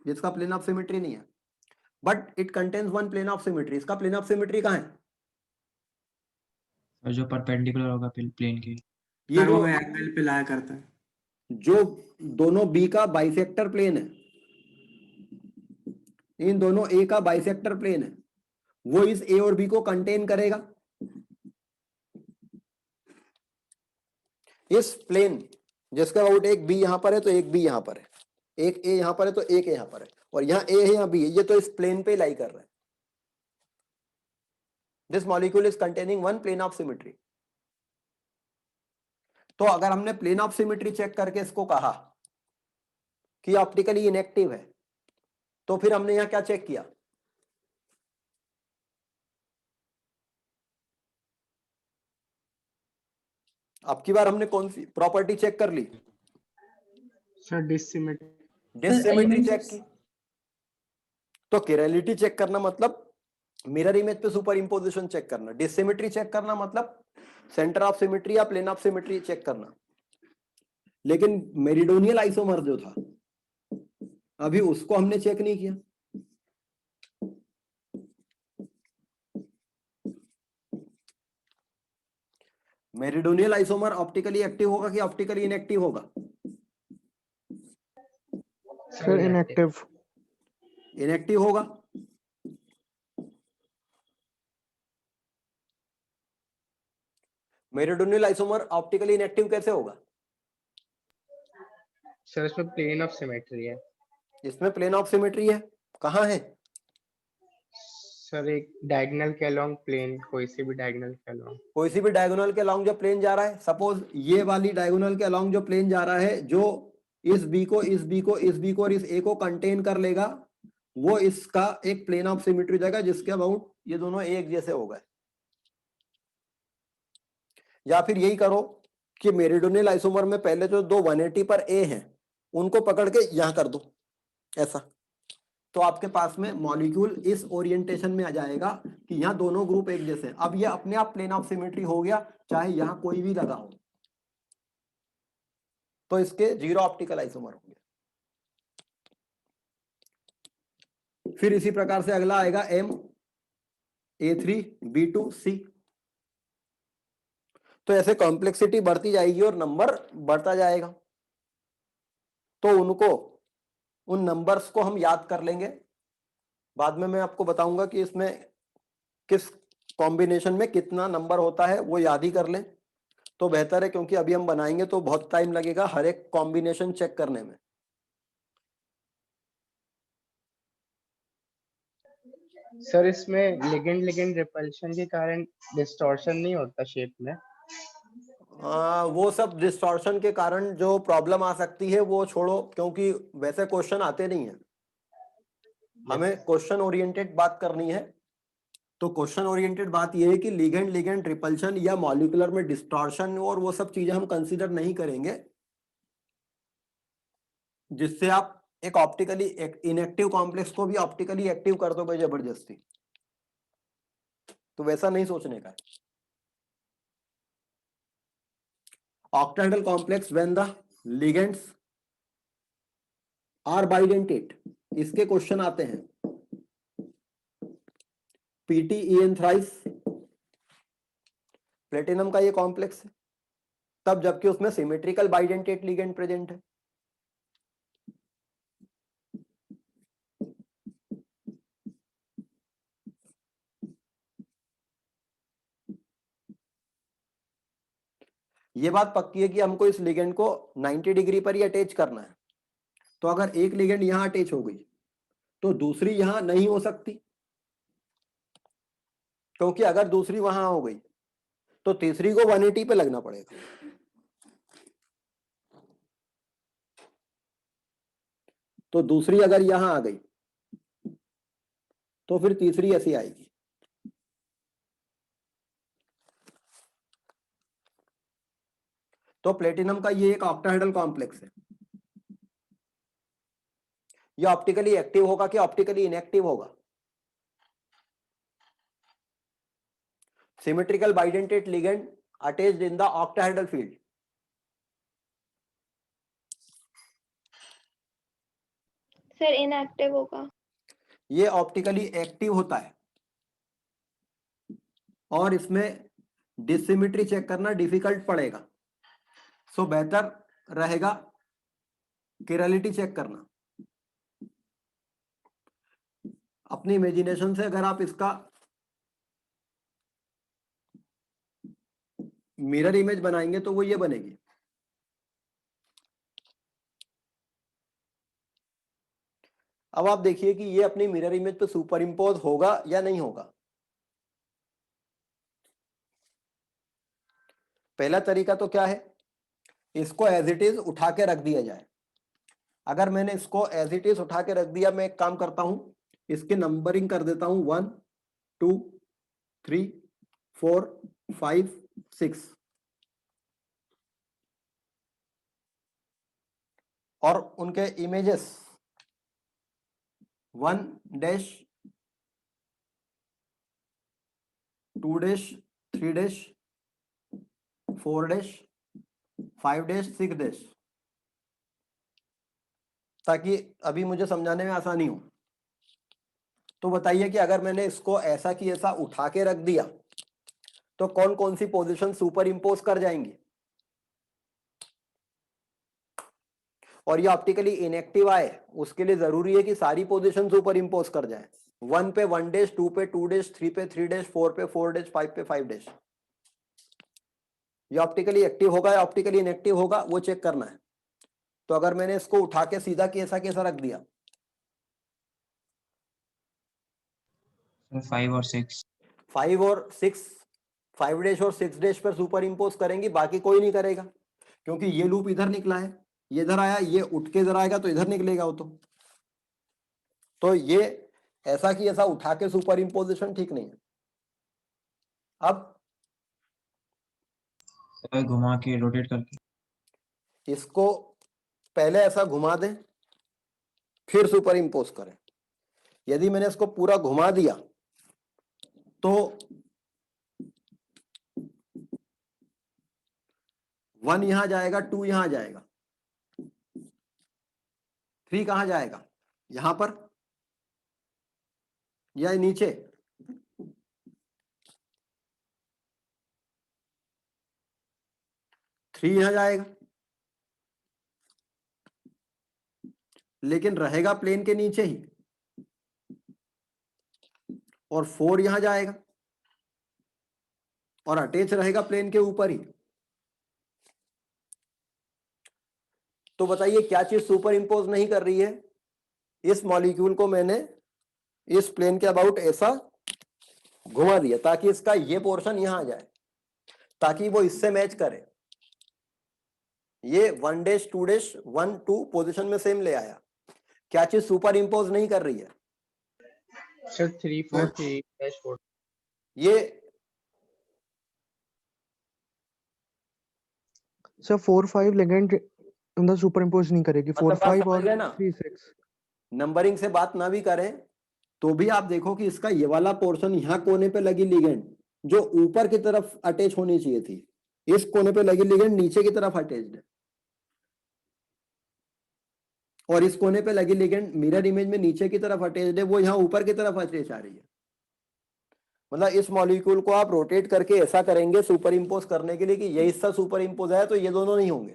जिसका प्लेन ऑफ सिमेट्री नहीं है। But it contains one plane of symmetry. इसका प्लेन ऑफ सिमेट्री कहाँ है? और जो परपेंडिकुलर होगा प्लेन के। ये सर जो वो एंगल पे लाया करता है। जो दोनों बी का बाइसेक्टर प्लेन है, इन दोनों ए का बाइसेक्टर प्लेन है, वो इस ए और बी को कंटेन करेगा। इस प्लेन जिसका अबाउट एक बी यहां पर है तो एक बी यहां पर है, एक ए यहां पर है तो एक यहां पर है, और यहां ए है यहां बी है, ये तो इस प्लेन पे लाई कर रहा है। This molecule is containing one plane of symmetry. तो अगर हमने प्लेन ऑफ सिमेट्री चेक करके इसको कहा कि ऑप्टिकली इनएक्टिव है, तो फिर हमने यहां क्या चेक किया? अब की बार हमने कौन सी प्रॉपर्टी चेक कर ली? Sir dissymmetry. डिसिमेट्री चेक की। तो केरलिटी चेक करना मतलब मिरर इमेज पे सुपर इंपोजिशन चेक करना, डिसिमेट्री चेक करना मतलब सेंटर ऑफ सिमेट्री या प्लेन ऑफ सिमेट्री चेक करना। लेकिन मेरिडोनियल आइसोमर जो था अभी उसको हमने चेक नहीं किया। मेरिडोनियल आइसोमर ऑप्टिकली एक्टिव होगा कि ऑप्टिकली इनएक्टिव होगा? Sir inactive. इनएक्टिव होगा। मेरिडोनियल आइसोमर ऑप्टिकली इनएक्टिव कैसे होगा? सर इसमें प्लेन ऑफ सिमेट्री है। इसमें प्लेन ऑफ सिमेट्री है। कहां है? सर एक डायगोनल के अलोंग प्लेन, कोई से भी डायगोनल के अलोंग। कोई सी भी डायगोनल के अलोंग जो प्लेन जा रहा है, सपोज ये वाली डायगोनल के अलोंग जो प्लेन जा रहा है, जो इस बी को इस बी को इस बी को और इस ए को कंटेन कर लेगा, वो इसका एक प्लेन ऑफ सिमेट्री जाएगा जिसके अबाउट ये दोनों एक जैसे हो गए। या फिर यही करो कि मेरिडोनियल आइसोमर में पहले जो दो 180 पर ए हैं उनको पकड़ के यहां कर दो ऐसा, तो आपके पास में मॉलिक्यूल इस ओरिएंटेशन में आ जाएगा कि यहाँ दोनों ग्रुप एक जैसे हैं। अब ये अपने आप प्लेन ऑफ सिमेट्री हो गया, चाहे यहाँ कोई भी लगा हो, तो इसके 0 ऑप्टिकल आइसोमर होंगे। फिर इसी प्रकार से अगला आएगा M A3 B2 C। तो ऐसे कॉम्प्लेक्सिटी बढ़ती जाएगी और नंबर बढ़ता जाएगा, तो उनको उन नंबर्स को हम याद कर लेंगे। बाद में मैं आपको बताऊंगा कि इसमें किस कॉम्बिनेशन में कितना नंबर होता है, वो याद ही कर लें तो बेहतर है, क्योंकि अभी हम बनाएंगे तो बहुत टाइम लगेगा हर एक कॉम्बिनेशन चेक करने में। सर इसमें लिगेंड लिगेंड रिपल्शन के कारण डिस्टॉर्शन नहीं होता शेप में? वो सब डिस्टॉर्शन के कारण जो प्रॉब्लम आ सकती है वो छोड़ो, क्योंकि वैसे क्वेश्चन आते नहीं है, हमें क्वेश्चन ओरिएंटेड बात करनी है। तो क्वेश्चन ओरिएंटेड बात यह है कि लिगेंड लिगेंड रिपल्शन या मॉलिक्यूलर में डिस्टॉर्शन और वो सब चीजें हम कंसीडर नहीं करेंगे, जिससे आप एक ऑप्टिकली इनएक्टिव कॉम्प्लेक्स को भी ऑप्टिकली एक्टिव कर दो भाई जबरदस्ती, तो वैसा नहीं सोचने का। Octahedral complex when the ligands are bidentate, इसके क्वेश्चन आते हैं। PTEN थ्राइस प्लेटिनम का ये कॉम्प्लेक्स है, तब जबकि उसमें सिमेट्रिकल बाइडेंटेट लिगेंड प्रेजेंट है। ये बात पक्की है कि हमको इस लिगेंड को 90 डिग्री पर ही अटैच करना है, तो अगर एक लिगेंड यहां अटैच हो गई तो दूसरी यहां नहीं हो सकती, क्योंकि अगर दूसरी वहां हो गई तो तीसरी को 180 पे लगना पड़ेगा। तो दूसरी अगर यहां आ गई तो फिर तीसरी ऐसी आएगी। तो प्लेटिनम का ये एक ऑक्टाहेड्रल कॉम्प्लेक्स है। ये ऑप्टिकली एक्टिव होगा कि ऑप्टिकली इनएक्टिव होगा? Symmetrical bidentate ligand attached in the octahedral field. Sir inactive होगा। ये ऑप्टिकली एक्टिव होता है और इसमें डिसिमेट्री चेक करना डिफिकल्ट पड़ेगा, सो बेहतर रहेगा किरलिटी चेक करना। अपनी इमेजिनेशन से अगर आप इसका मिरर इमेज बनाएंगे तो वो ये बनेगी। अब आप देखिए कि ये अपनी मिरर इमेज पे सुपर इंपोज होगा या नहीं होगा। पहला तरीका तो क्या है, इसको एज इट इज उठा के रख दिया जाए। अगर मैंने इसको एज इट इज उठा के रख दिया, मैं एक काम करता हूं, इसकी नंबरिंग कर देता हूं 1 2 3 4 5 6, और उनके images 1 dash 2 dash 3 dash 4 dash 5 dash 6 dash, ताकि अभी मुझे समझाने में आसानी हो। तो बताइए कि अगर मैंने इसको ऐसा की ऐसा उठा के रख दिया तो कौन कौन सी पोजीशन सुपर इंपोज कर जाएंगी, और ये ऑप्टिकली इनएक्टिव आए उसके लिए जरूरी है कि सारी पोजीशन सुपर इंपोज कर जाए। 1 पे 1 डैश, 2 पे 2 डैश, 3 पे 3 डैश, 4 पे 4 डैश, 5 पे 5 डैश। ये ऑप्टिकली एक्टिव होगा या ऑप्टिकली इनएक्टिव होगा वो चेक करना है। तो अगर मैंने इसको उठा के सीधा कैसा कैसा रख दिया, 5 और 6। 5 और 6, 5 डैश और 6 डैश पर सुपर इम्पोज करेंगे, बाकी कोई नहीं करेगा, क्योंकि ये लूप इधर निकला है, ये इधर आया, ये उठ के इधर आएगा तो इधर निकलेगा वो तो ये ऐसा कि ऐसा उठा के सुपर इम्पोजिशन ठीक नहीं है। अब घुमा के रोटेट करके इसको पहले ऐसा घुमा दें, फिर सुपर इम्पोज करें। यदि मैंने इसको पूरा घुमा दिया तो 1 यहां जाएगा, 2 यहां जाएगा, 3 कहां जाएगा, यहां पर या नीचे, थ्री यहां जाएगा, लेकिन रहेगा प्लेन के नीचे ही, और 4 यहां जाएगा और अटैच रहेगा प्लेन के ऊपर ही। तो बताइए क्या चीज सुपर इंपोज नहीं कर रही है? इस मॉलिक्यूल को मैंने इस प्लेन के अबाउट ऐसा घुमा दिया ताकि इसका ये पोर्शन यहां आ जाए, ताकि वो इससे मैच करे। ये 1 डैश 2 डैश 1 2 पोजीशन में सेम ले आया। क्या चीज सुपर इंपोज नहीं कर रही है? Sir 3 4 3 dash 4। ये सर 4 5 लेगेंड अंदर सुपर इम्पोज नहीं करेगी, 4 मतलब बात 5 समझ और गए ना? 3 6। नंबरिंग से बात ना भी करें तो भी आप देखो कि इसका ये वाला पोर्शन यहाँ कोने पे लगी लिगेंड जो ऊपर की तरफ अटैच होनी चाहिए थी, इस कोने पे लगी लिगेंड नीचे की तरफ अटैच्ड है, और इस कोने पे लगी लिगेंड मिरर इमेज में नीचे की तरफ अटैच्ड है, वो यहाँ ऊपर की तरफ अटैच आ रही है। मतलब इस मॉलिक्यूल को आप रोटेट करके ऐसा करेंगे सुपर इंपोज करने के लिए कि ये हिस्सा सुपर इंपोज है तो ये दोनों नहीं होंगे,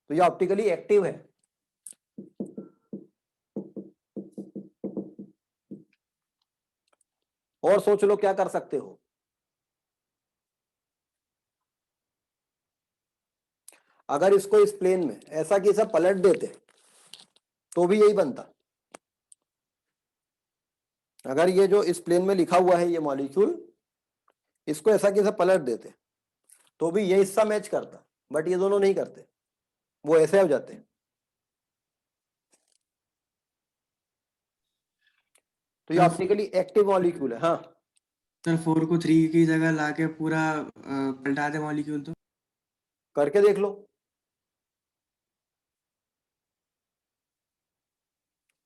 तो ये ऑप्टिकली एक्टिव है। और सोच लो क्या कर सकते हो। अगर इसको इस प्लेन में ऐसा कि सब पलट देते तो भी यही बनता। अगर ये जो इस प्लेन में लिखा हुआ है ये मॉलिक्यूल, इसको ऐसा कि सब पलट देते तो भी ये हिस्सा मैच करता, बट ये दोनों नहीं करते, वो ऐसे हो जाते हैं। तो ये ऑप्टिकली एक्टिव मॉलिक्यूल है। हाँ सर 4 को 3 की जगह लाके पूरा पलटा दे मॉलिक्यूल तो करके देख लो।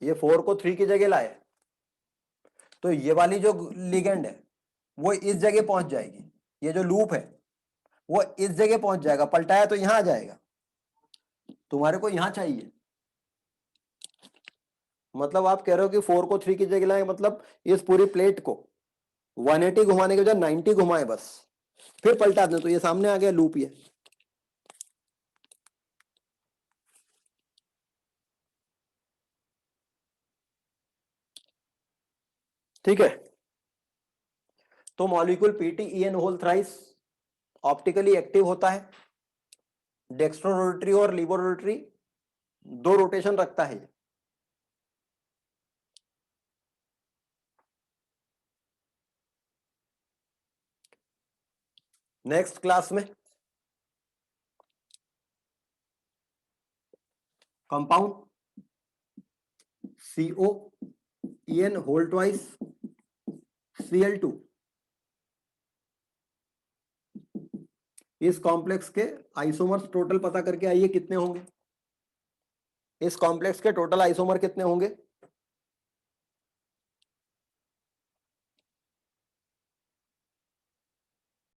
ये 4 को 3 की जगह लाए तो ये वाली जो लिगेंड है वो इस जगह पहुंच जाएगी, ये जो लूप है वो इस जगह पहुंच जाएगा, पलटाया तो यहां आ जाएगा। तुम्हारे को यहां चाहिए, मतलब आप कह रहे हो कि 4 को 3 की जगह लाए, मतलब इस पूरी प्लेट को 180 घुमाने के बजाय 90 घुमाए बस, फिर पलटा दें तो ये सामने आ गया लूप। ये ठीक है। तो molecule PTEN whole thrice optically active होता है, डेक्स्ट्रो रोटरी और लीवो रोटरी 2 रोटेशन रखता है। नेक्स्ट क्लास में compound COEN whole twice Cl2, इस कॉम्प्लेक्स के आइसोमर्स टोटल पता करके आइए कितने होंगे। इस कॉम्प्लेक्स के टोटल आइसोमर कितने होंगे?